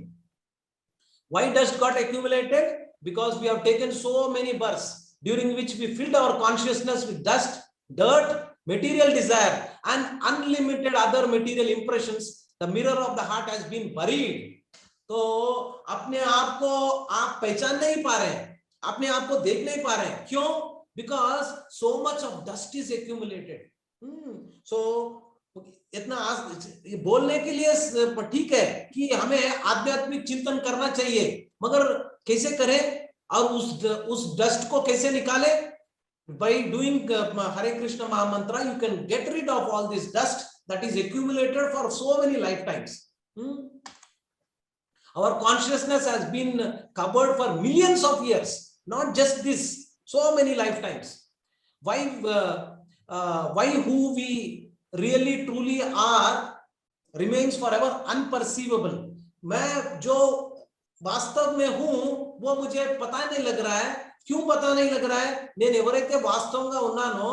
Why dust got accumulated? Because we have taken so many births during which we filled our consciousness with dust, dirt, material desire, and unlimited other material impressions. The mirror of the heart has been buried. तो अपने आप को आप पहचान नहीं पा रहे हैं, अपने आप को देख नहीं पा रहे हैं. क्यों? Because so much of dust is accumulated. So इतना बोलने के लिए ठीक है कि हमें आध्यात्मिक चिंतन करना चाहिए, मगर कैसे करें और उस डस्ट को कैसे निकाले? By doing Hare Krishna Mahamantra, you can get rid of all this dust that is accumulated for so many lifetimes. Our consciousness has been covered for millions of years, not just this, so many lifetimes. Why who we really truly are remains forever unperceivable. मैं जो वास्तव में हूं वो मुझे पता नहीं लग रहा है. क्यों पता नहीं लग रहा है? నేను ఎవరైతే వాస్తవంగా ఉన్నానో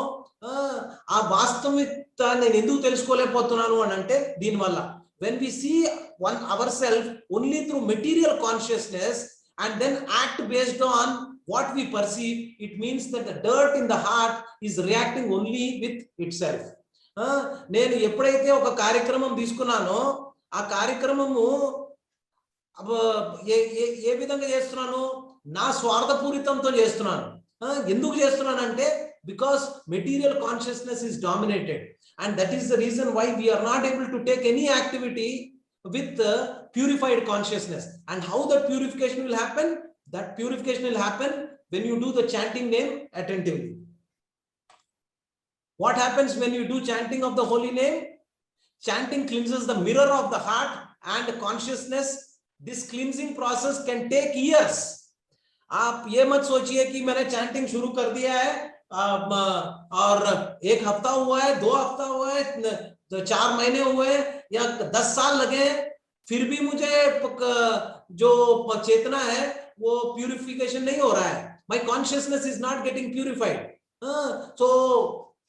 ఆ వాస్తవికతని నేను ఎందుకు తెలుసుకోలేకపోతున్నాను అని అంటే దీనివల్ల. When we see ourselves only through material consciousness and then act based on what we perceive, it means that the dirt in the heart is reacting only with itself. నేను ఎప్పుడైతే ఒక కార్యక్రమం తీసుకున్నానో ఆ కార్యక్రమము ఏ విధంగా చేస్తున్నాను? నా స్వార్థపూరితంతో చేస్తున్నాను. ఎందుకు చేస్తున్నానంటే because material consciousness is dominated, and that is the reason why we are not able to take any activity with purified consciousness. And how that purification will happen? That purification will happen when you do the chanting name attentively. What happens when you do chanting of the holy name? Chanting cleanses the mirror of the heart and consciousness. This cleansing process can take years. आप ये मत सोचिए कि मैंने chanting शुरू कर दिया है और 1 हफ्ता हुआ है, 2 हफ्ता हुआ है, 4 महीने हुए हैं या 10 साल लगे हैं, फिर भी मुझे जो चेतना है वो प्यूरिफिकेशन नहीं हो रहा है. My consciousness is not getting purified. So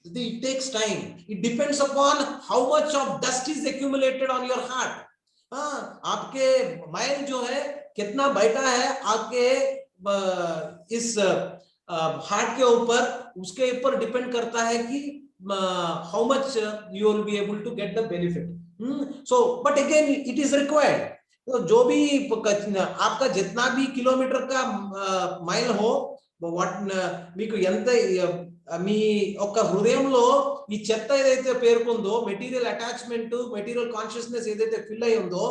it takes time. It depends upon how much of dust is accumulated on your heart. आपके मैल जो है कितना बैठा है आपके इस हार्ट के ऊपर, उसके ऊपर डिपेंड करता है कि how much you will be able to get the benefit. So but again it is required. तो जो भी आपका जितना भी किलोमीटर का మైల్ हो, మీకు ఎంత మీ ఒక్క హృదయంలో ఈ చెత్త ఏదైతే పేర్కొందో, మెటీరియల్ అటాచ్మెంట్, మెటీరియల్ కాన్షియస్నెస్ ఏదైతే ఫిల్ అయి ఉందో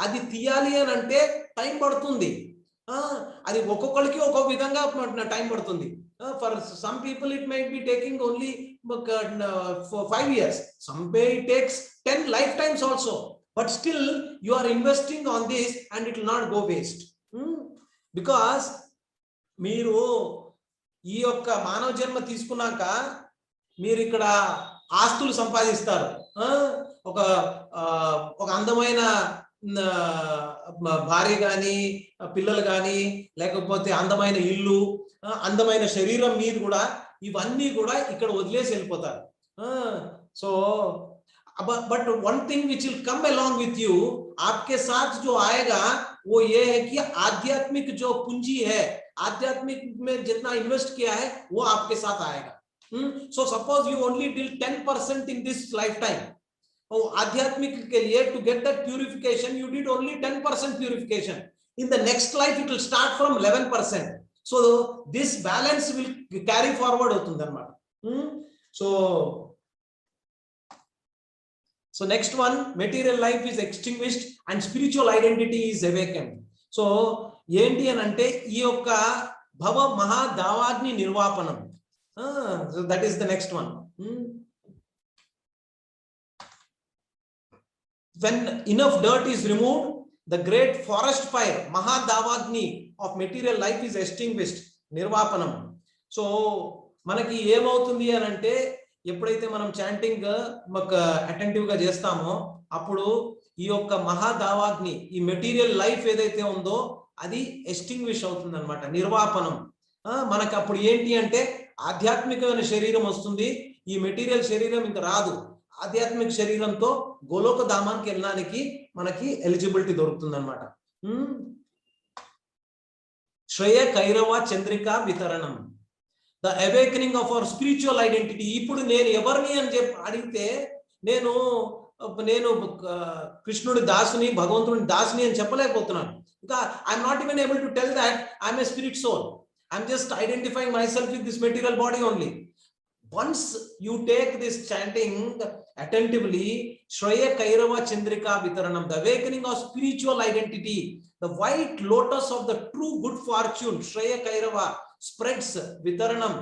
అది తీయాలి అని అంటే టైం పడుతుంది. అది ఒక్కొక్కరికి ఒక్కొక్క విధంగా టైం పడుతుంది. For some people it might be taking only 5 years, some may it takes 10 lifetimes also, but still you are investing on this and it will not go waste. Because మీరు ఈ యొక్క మానవ జన్మ తీసుకున్నాక మీరు ఇక్కడ ఆస్తులు సంపాదిస్తారు. ఒక అందమైన భార్య గాని, పిల్లలు గాని, లేకపోతే అందమైన ఇల్లు, అందమైన శరీరం మీద కూడా, ఇవన్నీ కూడా ఇక్కడ వదిలేసి వెళ్ళిపోతారు. So but one thing which will come along with you, आपके साथ जो आएगा वो ये है कि आध्यात्मिक जो पूंजी है, आध्यात्मिक में जितना इन्वेस्ट किया है वो आपके साथ आएगा. So suppose you only did 10% in this lifetime. आध्यात्मिक के लिए to get that purification you did only 10% purification. In the next life it will start from 11%. So this balance will carry forward అవుతుంది అన్నమాట. So next one, material life is extinguished and spiritual identity is awakened. So ఏంటి అని అంటే ఈ యొక్క భవ మహాదావాగ్ని నిర్వాపనం. So that is the next one. When enough dirt is removed, the great forest fire mahadavagni of material life is extinguished. Nirvapanam. So మనకి ఏమవుతుంది అని అంటే ఎప్పుడైతే మనం చాంటింగ్ అటెంటివ్ గా చేస్తామో అప్పుడు ఈ యొక్క మహాదావాగ్ని, ఈ మెటీరియల్ లైఫ్ ఏదైతే ఉందో అది ఎస్టింగ్విష్ అవుతుంది అనమాట, నిర్వాపనం. మనకు అప్పుడు ఏంటి అంటే ఆధ్యాత్మికమైన శరీరం వస్తుంది, ఈ మెటీరియల్ శరీరం ఇంకా రాదు. ఆధ్యాత్మిక శరీరంతో గోలోక ధామానికి వెళ్ళడానికి మనకి ఎలిజిబిలిటీ దొరుకుతుంది అనమాట. శ్రేయ కైరవ చంద్రిక వితరణం, the awakening of our spiritual identity. ఇప్పుడు నేను ఎవరిని అని చెప్పి అడిగితే నేను కృష్ణుడి దాసుని, భగవంతుడి దాసుని అని చెప్పలేకపోతున్నాను. ఇంకా I'm not even able to tell that I'm a spirit soul. I'm just identifying myself with this material body only. Once you take this chanting attentively, Shreya Kairava Chandrika Vitaranam, the awakening of spiritual identity, the white lotus of the true good fortune, Shreya Kairava, spreads Vitaranam,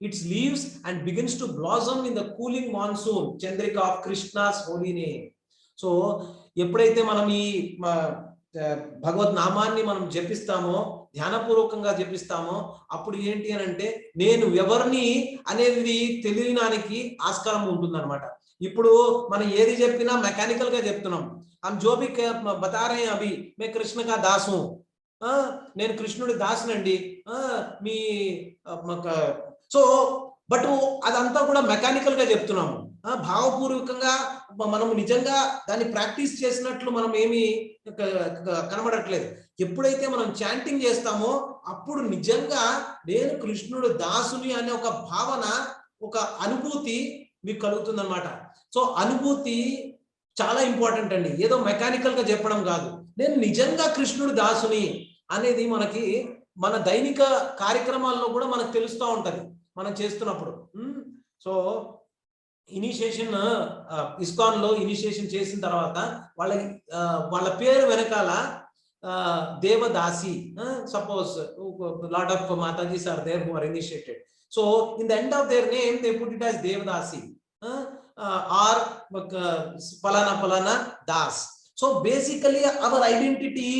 its leaves, and begins to blossom in the cooling monsoon, Chandrika of Krishna's holy name. So, ఎప్పుడైతే మనం ఈ భగవద్ నామాన్ని మనం జపిస్తామో, ధ్యానపూర్వకంగా జపిస్తామో అప్పుడు ఏంటి అని అంటే నేను ఎవరిని అనేది తెలియడానికి ఆస్కారం ఉంటుంది అనమాట. ఇప్పుడు మనం ఏది చెప్పినా మెకానికల్ గా చెప్తున్నాం. हम जो भी बता रहे हैं अभी, मैं कृष्ण का दास हूं, నేను కృష్ణుడి దాసునండి మీ. సో బట్ అదంతా కూడా మెకానికల్ గా చెప్తున్నాము, భావపూర్వకంగా మనం నిజంగా దాన్ని ప్రాక్టీస్ చేసినట్లు మనం ఏమి కనబడట్లేదు. ఎప్పుడైతే మనం చాంటింగ్ చేస్తామో అప్పుడు నిజంగా నేను కృష్ణుడు దాసుని అనే ఒక భావన, ఒక అనుభూతి మీకు కలుగుతుంది అనమాట. సో అనుభూతి చాలా ఇంపార్టెంట్ అండి, ఏదో మెకానికల్ గా చెప్పడం కాదు. నేను నిజంగా కృష్ణుడు దాసుని అనేది మనకి మన దైనిక కార్యక్రమాల్లో కూడా మనకు తెలుస్తూ ఉంటది మనం చేస్తున్నప్పుడు. సో ఇనిషియేషన్ ఇస్కాన్ లో ఇనిషియేషన్ చేసిన తర్వాత వాళ్ళ పేరు వెనకాల devadasi, suppose lot of matajis are there who are initiated. So in the end of their name they put it as devadasi or palana palana das. So basically our identity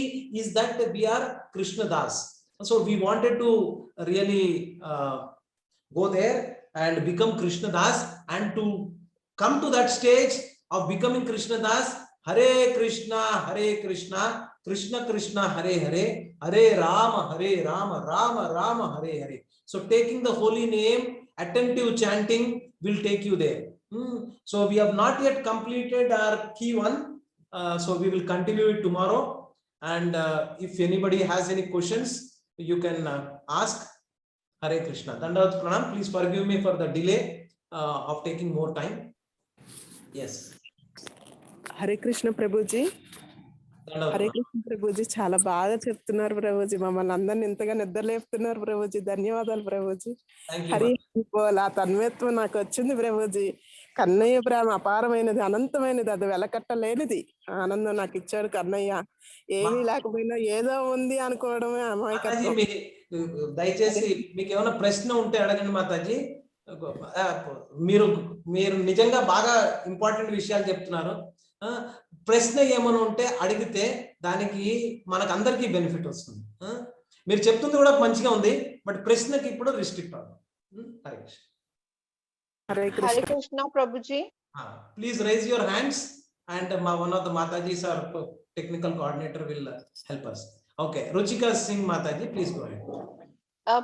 is that we are Krishna das. So we wanted to really go there and become Krishna das, and to come to that stage of becoming Krishna das, Hare Krishna Krishna Krishna Hare Hare, Hare Rama Rama Rama Hare Hare. So taking the holy name, attentive chanting will take you there. So we have not yet completed our key one, so we will continue it tomorrow. And if anybody has any questions, you can ask. Hare Krishna. Dandavat Pranam. Please forgive me for the delay of taking more time. Yes. Hare Krishna Prabhuji. Hare Krishna Prabhuji, చాలా బాగా చెప్తున్నారు ప్రభుజీ, మమ్మల్ని అందరిని ఇంతగా నిద్రలేపుతున్నారు ప్రభుజీ. ధన్యవాదాలు ప్రభుజీ. హరి ఆ తన్మయత్వం నాకు వచ్చింది ప్రభుజీ. కన్నయ్య ప్రేమ అపారమైనది, అనంతమైనది, అది వెలకట్టలేనిది. ఆనందం నాకు ఇచ్చాడు కన్నయ్య. ఏమీ లేకపోయినా ఏదో ఉంది అనుకోవడమే అమాయకత్వం. దయచేసి మీకు ఏమైనా ప్రశ్న ఉంటే అడగండి మాతాజీ. మీరు నిజంగా బాగా ఇంపార్టెంట్ విషయాలు చెప్తున్నారు. ప్రశ్న ఏమైనా ఉంటే అడిగితే దానికి మనకు అందరికీ బెనిఫిట్ వస్తుంది. మీరు చెప్తుంది కూడా మంచిగా ఉంది, బట్ ప్రశ్నకి ఇప్పుడు రిస్ట్రిక్ట్ అవుతుంది. Hare Krishna. Hare Krishna Prabhuji. Please raise your hands and one of the Matajis or technical coordinator will help us. Okay, Ruchika Singh Mataji, please go ahead.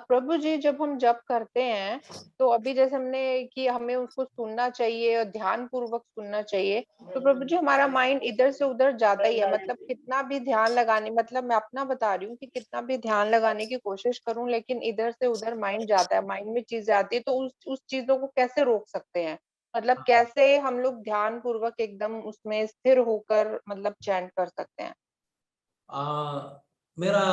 प्रभु जी, जब हम जप करते हैं तो अभी जैसे हमने कि हमें उसको सुनना चाहिए और ध्यान पूर्वक सुनना चाहिए, तो प्रभु जी हमारा माइंड इधर से उधर जाता ही है. मतलब कितना भी ध्यान लगाने, मतलब मैं अपना बता रही हूँ कि कितना भी ध्यान लगाने की कोशिश करूं लेकिन इधर से उधर माइंड जाता है, माइंड में चीजें आती है. तो उस चीजों को कैसे रोक सकते हैं? मतलब कैसे हम लोग ध्यान पूर्वक एकदम उसमें स्थिर होकर मतलब चैंट कर सकते हैं? मेरा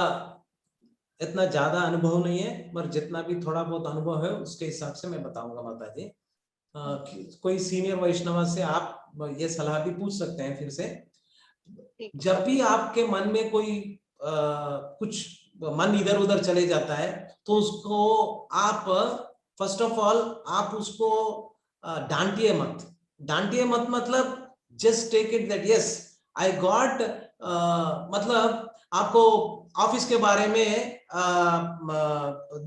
इतना ज्यादा अनुभव नहीं है, पर जितना भी थोड़ा बहुत अनुभव है उसके हिसाब से मैं बताऊंगा माता जी. कोई सीनियर वैष्णव से आप ये सलाह भी पूछ सकते हैं फिर से. जब भी आपके मन में कोई कुछ मन इधर उधर चले जाता है, तो उसको आप फर्स्ट ऑफ ऑल आप उसको डांटिए मत, डांटिए मत, मतलब just take it that yes I got, मतलब आपको ऑफिस के बारे में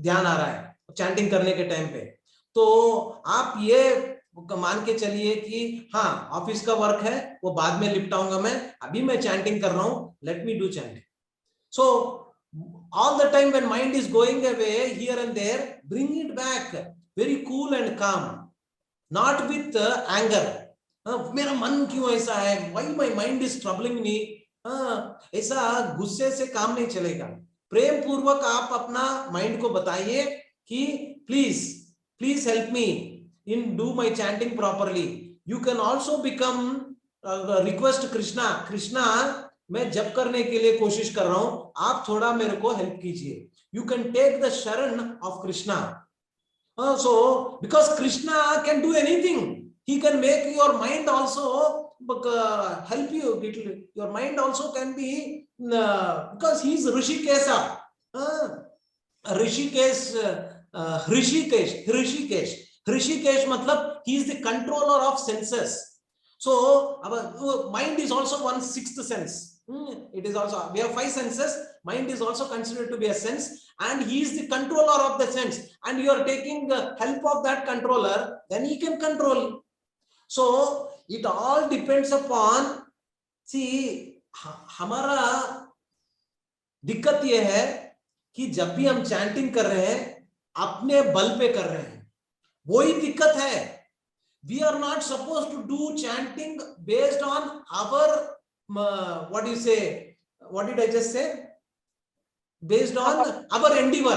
ध्यान आ रहा है चैंटिंग करने के टाइम पे, तो आप ये मान के चलिए कि हाँ ऑफिस का वर्क है वो बाद में निपटाऊंगा मैं, अभी मैं चैंटिंग कर रहा हूं, let me do chanting. So all the time when mind is going away here and there, bring it back very cool and calm, not with anger. मेरा मन क्यों ऐसा है, why my mind is troubling me, ऐसा गुस्से से काम नहीं चलेगा. प्रेम पूर्वक आप अपना माइंड को बताइए कि please please help me in do my chanting properly. You can also become request Krishna, Krishna मैं जप करने के लिए कोशिश कर रहा हूं, आप थोड़ा मेरे को हेल्प कीजिए. You can take the sharan of Krishna. So because Krishna can do anything, he can make your mind also help you. Your mind also can be because he is Rishikesha. Hrishikesh matlab he is the controller of senses. So our mind is also 1/6 sense. It is also, we have 5 senses, mind is also considered to be a sense, and he is the controller of the sense, and you are taking the help of that controller, then he can control. So it all depends upon, see हमारा दिक्कत ये है कि जब भी हम chanting कर रहे हैं अपने बल पे कर रहे हैं, वही दिक्कत है. We are not supposed to do chanting based on our what do you say, what did I just say, based on our endeavor.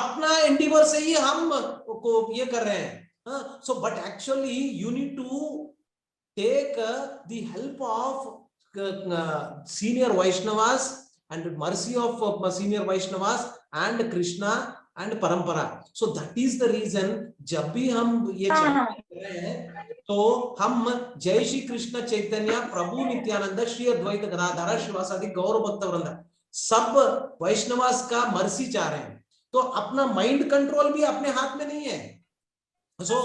अपना endeavor से ही हम को ये कर रहे हैं. So but actually you need to take the help of senior Vaishnavas and mercy of senior Vaishnavas and Krishna and Parampara. So that is the reason जब भी हम ये चैंटिंग कर रहे हैं तो हम जय श्री कृष्ण चैतन्य प्रभु नित्यानंद श्री अद्वैत गदाधर श्रीवासादि गौर भक्त वृंद सब वैष्णवास का मर्सी चाह रहे हैं. तो अपना माइंड कंट्रोल भी अपने हाथ में नहीं है. So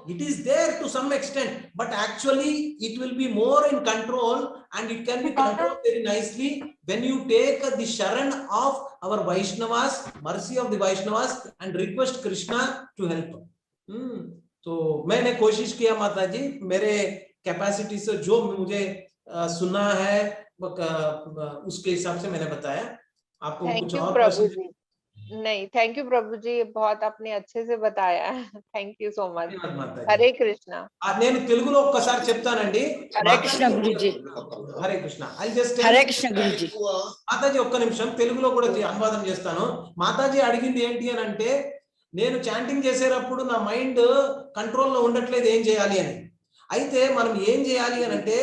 it is there to some extent, but actually it will be more in control, and it can be controlled very nicely when you take the sharan of our Vaishnavas, mercy of the Vaishnavas, and request Krishna to help. तो मैंने कोशिश किया माता जी मेरे capacity से जो मुझे सुना है उसके हिसाब से मैंने बताया. आपको कुछ और प्रश्न? नहीं, थैंक यू प्रभु जी, बहुत आपने अच्छे से बताया. Thank you so much. Hare Krishna. నేను తెలుగులో ఒక్కసారి చెప్తానండి. హరే కృష్ణ గురుజీ. హరే కృష్ణ. I just Hare Krishna Guruji. మాతాజీ ఒక్క నిమిషం తెలుగులో కూడా అనువాదం చేస్తాను. మాతాజీ అడిగింది ఏంటి అని అంటే నేను చాంటింగ్ చేసేటప్పుడు నా మైండ్ కంట్రోల్లో ఉండట్లేదు, ఏం చేయాలి అని. అయితే మనం ఏం చేయాలి అని అంటే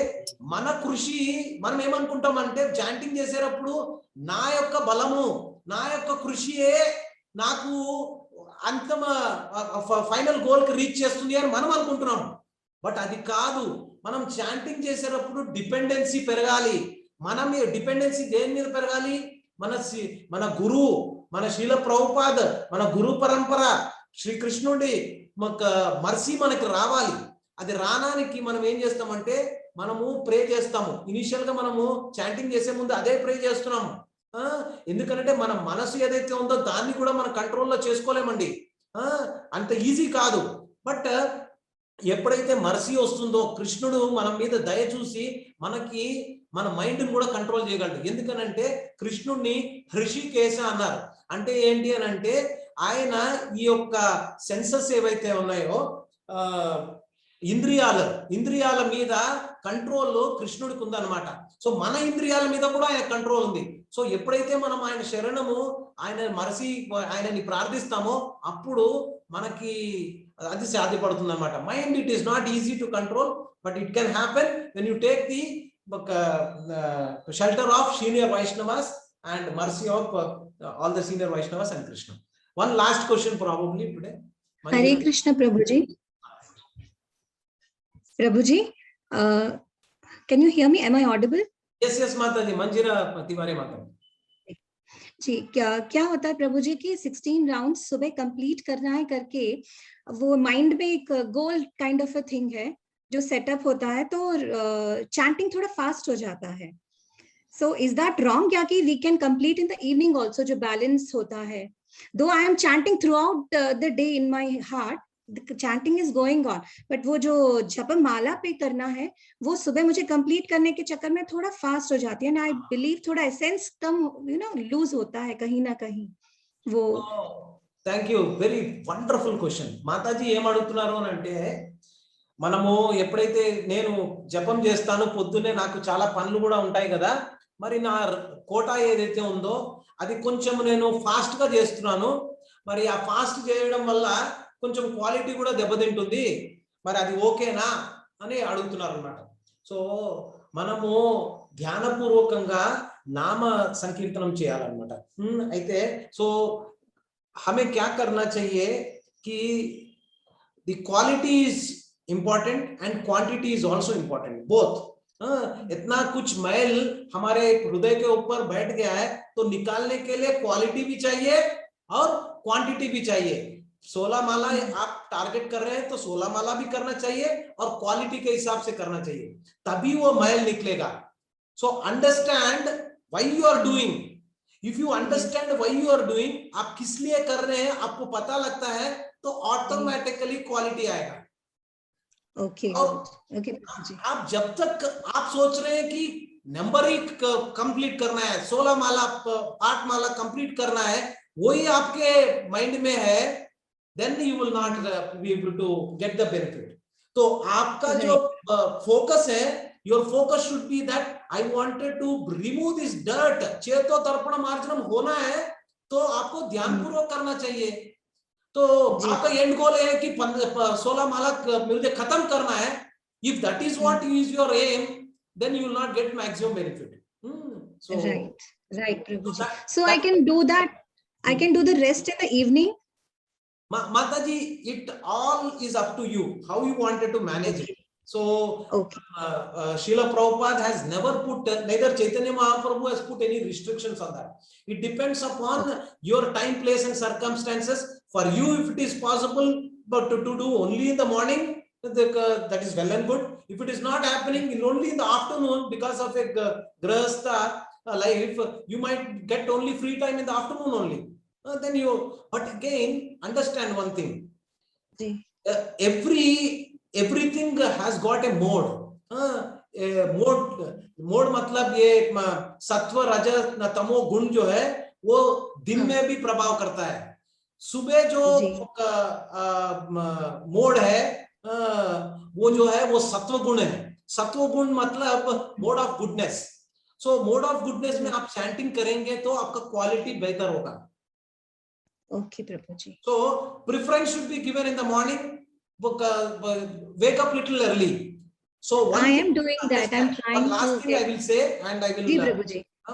మన కృషి, మనం ఏమనుకుంటాం అంటే చాంటింగ్ చేసేటప్పుడు నా యొక్క బలము నా యొక్క కృషియే నాకు అంతిమ ఫైనల్ గోల్ కి రీచ్ చేస్తుంది అని మనం అనుకుంటున్నాం. బట్ అది కాదు. మనం చాంటింగ్ చేసేటప్పుడు డిపెండెన్సీ పెరగాలి. మనం డిపెండెన్సీ దేని మీద పెరగాలి? మన గురువు, మన శీల ప్రభుపాద్, మన గురు పరంపర శ్రీకృష్ణుడి మర్సీ మనకి రావాలి. అది రానానికి మనం ఏం చేస్తామంటే మనము ప్రే చేస్తాము. ఇనిషియల్ గా మనము చాంటింగ్ చేసే ముందు అదే ప్రే చేస్తున్నాము. ఎందుకంటే మన మనసు ఏదైతే ఉందో దాన్ని కూడా మన కంట్రోల్లో చేసుకోలేమండి. అంత ఈజీ కాదు. బట్ ఎప్పుడైతే మర్సీ వస్తుందో కృష్ణుడు మన మీద దయ చూసి మనకి మన మైండ్ కూడా కంట్రోల్ చేయగలడు. ఎందుకనంటే కృష్ణుడిని హృషికేశ అన్నారు. అంటే ఏంటి అని అంటే ఆయన ఈ యొక్క సెన్సెస్ ఏవైతే ఉన్నాయో ఇంద్రియాల మీద కంట్రోల్ కృష్ణుడికి ఉందన్నమాట. సో మన ఇంద్రియాల మీద కూడా ఆయన కంట్రోల్ ఉంది. సో ఎప్పుడైతే మనం ఆయన శరణము, ఆయన మరసి, ఆయనని ప్రార్థిస్తామో అప్పుడు మనకి అది సాధ్యపడుతుంది అన్నమాట. Mind it is not easy to control, but it can happen when you take the shelter of senior Vaishnavas and mercy of all the senior Vaishnavas and Krishna. One last question probably today. Hare Krishna Prabhuji. Prabhuji, can you hear me? Am I audible? Yes, Mataji. Manjira Tiwari Mataji. जी, क्या क्या होता है प्रभु जी कि 16 round सुबह complete करना है करके वो माइंड में एक गोल काइंड ऑफ अ थिंग है जो सेटअप होता है, तो चैंटिंग थोड़ा फास्ट हो जाता है. सो इज दैट रॉन्ग, क्या कि we can complete in the evening also, जो बैलेंस होता है? Though I am chanting throughout the day in my heart, chanting is going on, but वो जो जपमाला पे करना है वो सुबह मुझे कंप्लीट करने के चक्कर में थोड़ा फास्ट हो जाती है, एंड आई बिलीव थोड़ा एसेंस कम लूज होता है कहीं ना कहीं वो. Thank you, very wonderful question. Mataji ఏం అడుగుతున్నారు అని అంటే, మనము ఎప్పుడైతే నేను జపం చేస్తాను పొద్దున్నే, నాకు చాలా పనులు కూడా ఉంటాయి కదా, మరి నా కోటా ఏదైతే ఉందో అది కొంచెం నేను ఫాస్ట్ గా చేస్తున్నాను, మరి ఆ ఫాస్ట్ చేయడం వల్ల కొంచెం క్వాలిటీ కూడా దెబ్బతింటుంది, మరి అది ఓకేనా అని అడుగుతున్నారు అన్నమాట. సో మనము ధ్యానపూర్వకంగా నామ సంకీర్తనం చేయాలన్నమాట. అయితే సో हमें क्या करना चाहिए कि the quality is important and quantity is also important, both. इतना कुछ मैल हमारे हृदय के ऊपर बैठ गया है तो निकालने के लिए क्वालिटी भी चाहिए और क्वांटिटी भी चाहिए. 16 माला आप टारगेट कर रहे हैं तो 16 माला भी करना चाहिए और क्वालिटी के हिसाब से करना चाहिए, तभी वो मैल निकलेगा. So understand why you are doing. If you understand why you are doing, आप किस लिए कर रहे हैं आपको पता लगता है तो ऑटोमेटिकली क्वालिटी आएगा. Okay okay. आप जब तक आप सोच रहे हैं कि नंबर ही कंप्लीट करना है, 16 माला 8 माला कंप्लीट करना है, वही आपके माइंड में है, then you will not be able to get the benefit. तो आपका जो फोकस है, your focus should be that I wanted to remove this dirt. चेतो तर्पण मार्जनम होना है तो आपको ध्यानपूर्वक करना चाहिए. तो आपका एंड गोल है कि 16 माला मुझे खत्म करना है. If that is what is your aim, then you will not get maximum benefit. So right Prabhuji. So I can do that. I can do the rest in the evening. Mataji, it all is up to you how you wanted to manage it. So Srila Prabhupada has never put, neither Chaitanya Mahaprabhu has put any restrictions on that. It depends upon your time, place and circumstances. For you, if it is possible but to do only in the morning, that is well and good. If it is not happening only in the afternoon because of a grahastha life, you might get only free time in the afternoon only. Then you, but again understand one thing. Everything has got a mode. Mode मतलब ये सत्व रज तमो गुण जो है वो दिन में भी प्रभाव करता है. सुबह जो मोड है वो जो है वो सत्व गुण है. सत्व गुण मतलब mode of goodness. So mode of goodness में आप चैंटिंग करेंगे तो आपका क्वालिटी बेहतर होगा. Okay Prabhu ji. So preference should be given in the morning. Wake up little early. So I am doing that. I'm trying one last to thing I will say, and I will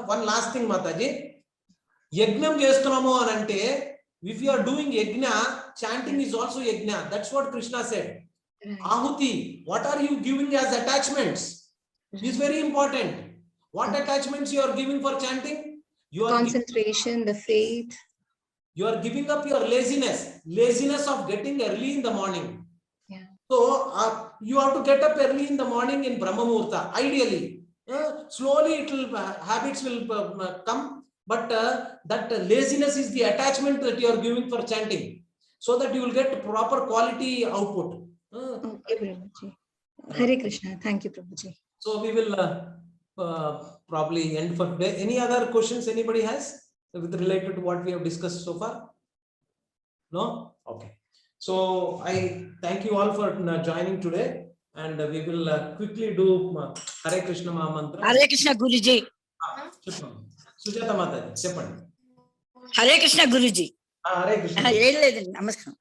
one last thing Mataji, yagnam chestunamo anante, if you are doing yagna, chanting is also yagna. That's what Krishna said. Ahuti, what are you giving as attachments? It is very important. What attachments you are giving for chanting? You are concentration, the faith. You are giving up your laziness of getting early in the morning. So you have to get up early in the morning in Brahma Muhurta, ideally. Slowly habits will come, but that laziness is the attachment that you are giving for chanting, so that you will get proper quality output. Okay Prabhuji. Hare Krishna. Thank you Prabhuji. So we will probably end for today. Any other questions anybody has with related to what we have discussed so far? No? Okay. So I thank you all for joining today, and we will quickly do Hare Krishna Mahamantra. Hare Krishna Guruji. Sujata Mataji, cheppandi. Hare Krishna Guruji. Hare Krishna. ఏం లేదండి, నమస్కారం.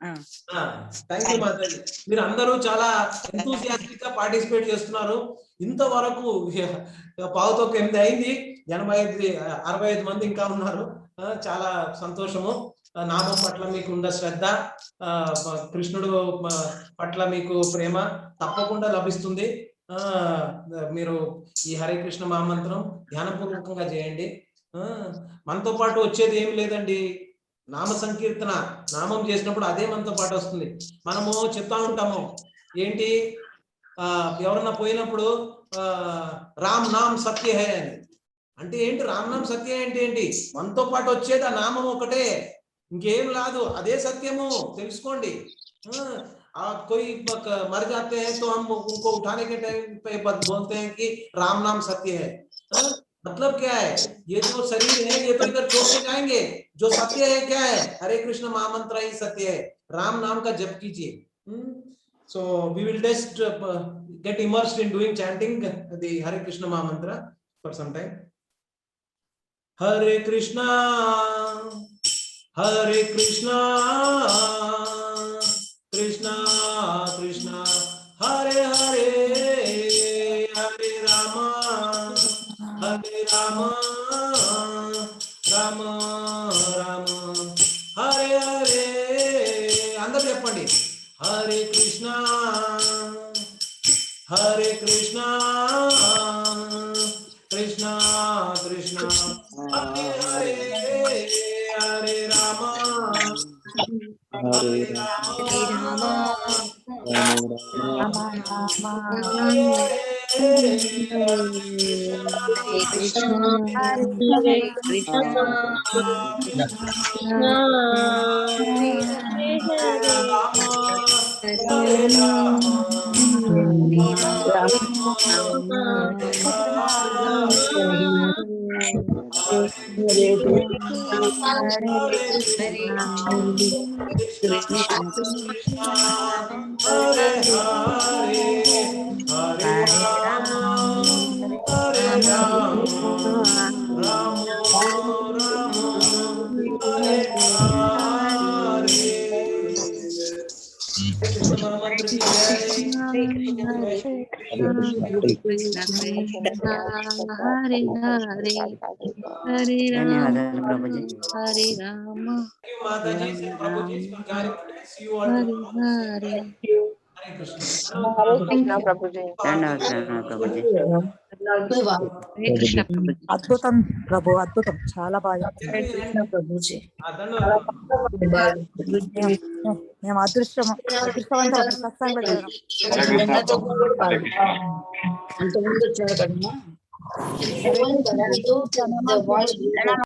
Thank you Mataji. మీరు అందరూ చాలా enthusiastic గా participate చేస్తున్నారు. ఇంతవరకు పావుతో 8 అయింది, 65 మంది ఇంకా ఉన్నారు. చాలా సంతోషము. నామం పట్ల మీకు ఉన్న శ్రద్ధ, కృష్ణుడు పట్ల మీకు ప్రేమ తప్పకుండా లభిస్తుంది. మీరు ఈ హరే కృష్ణ మహామంత్రం ధ్యానపూర్వకంగా చేయండి. మనతో పాటు వచ్చేది ఏమి లేదండి, నామ సంకీర్తన. నామం చేసినప్పుడు అదే మనతో పాటు వస్తుంది. మనము చెప్తా ఉంటాము ఏంటి, ఎవరన్నా పోయినప్పుడు రామ్ నామ్ సత్య హే అని. అంటే ఏంటి రామ్ నామ్ సత్య అంటే ఏంటి? మనతో పాటు వచ్చేది ఆ నామం ఒకటే, ఇంకేం రాదు, అదే సత్యము, తెలుసుకోండి. कोई मर जाते हैं तो हम उनको उठाने के टाइम पे बोलते हैं कि राम नाम सत्य है। मतलब क्या है, ये जो शरीर है ये तो इधर छोड़ के जाएंगे, जो सत्य है क्या है, हरे कृष्ण महामंत्र ही सत्य है, राम नाम का जप कीजिए। So we will just get immersed in doing chanting the Hare Krishna Mahamantra for some time. Hare Krishna Krishna Krishna Hare Hare, Hare Rama Rama Rama Hare Hare. అందరూ చెప్పండి, Hare Krishna Krishna Krishna Hare Hare, Hare Rama Hare Rama ధన్యవాదాలు Prabhuji. Hare Rama Mataji, say Prabhuji for guiding. See you all tomorrow. Hare Krishna. Hare Krishna Prabhuji. ధన్యవాదాలు ప్రభుజీ. హరే కృష్ణ ప్రభుజీ. అద్భుతం ప్రభు, అద్భుతం, చాలా బాగా. మేము అదృష్టవంతం సత్సంగం చేయడం.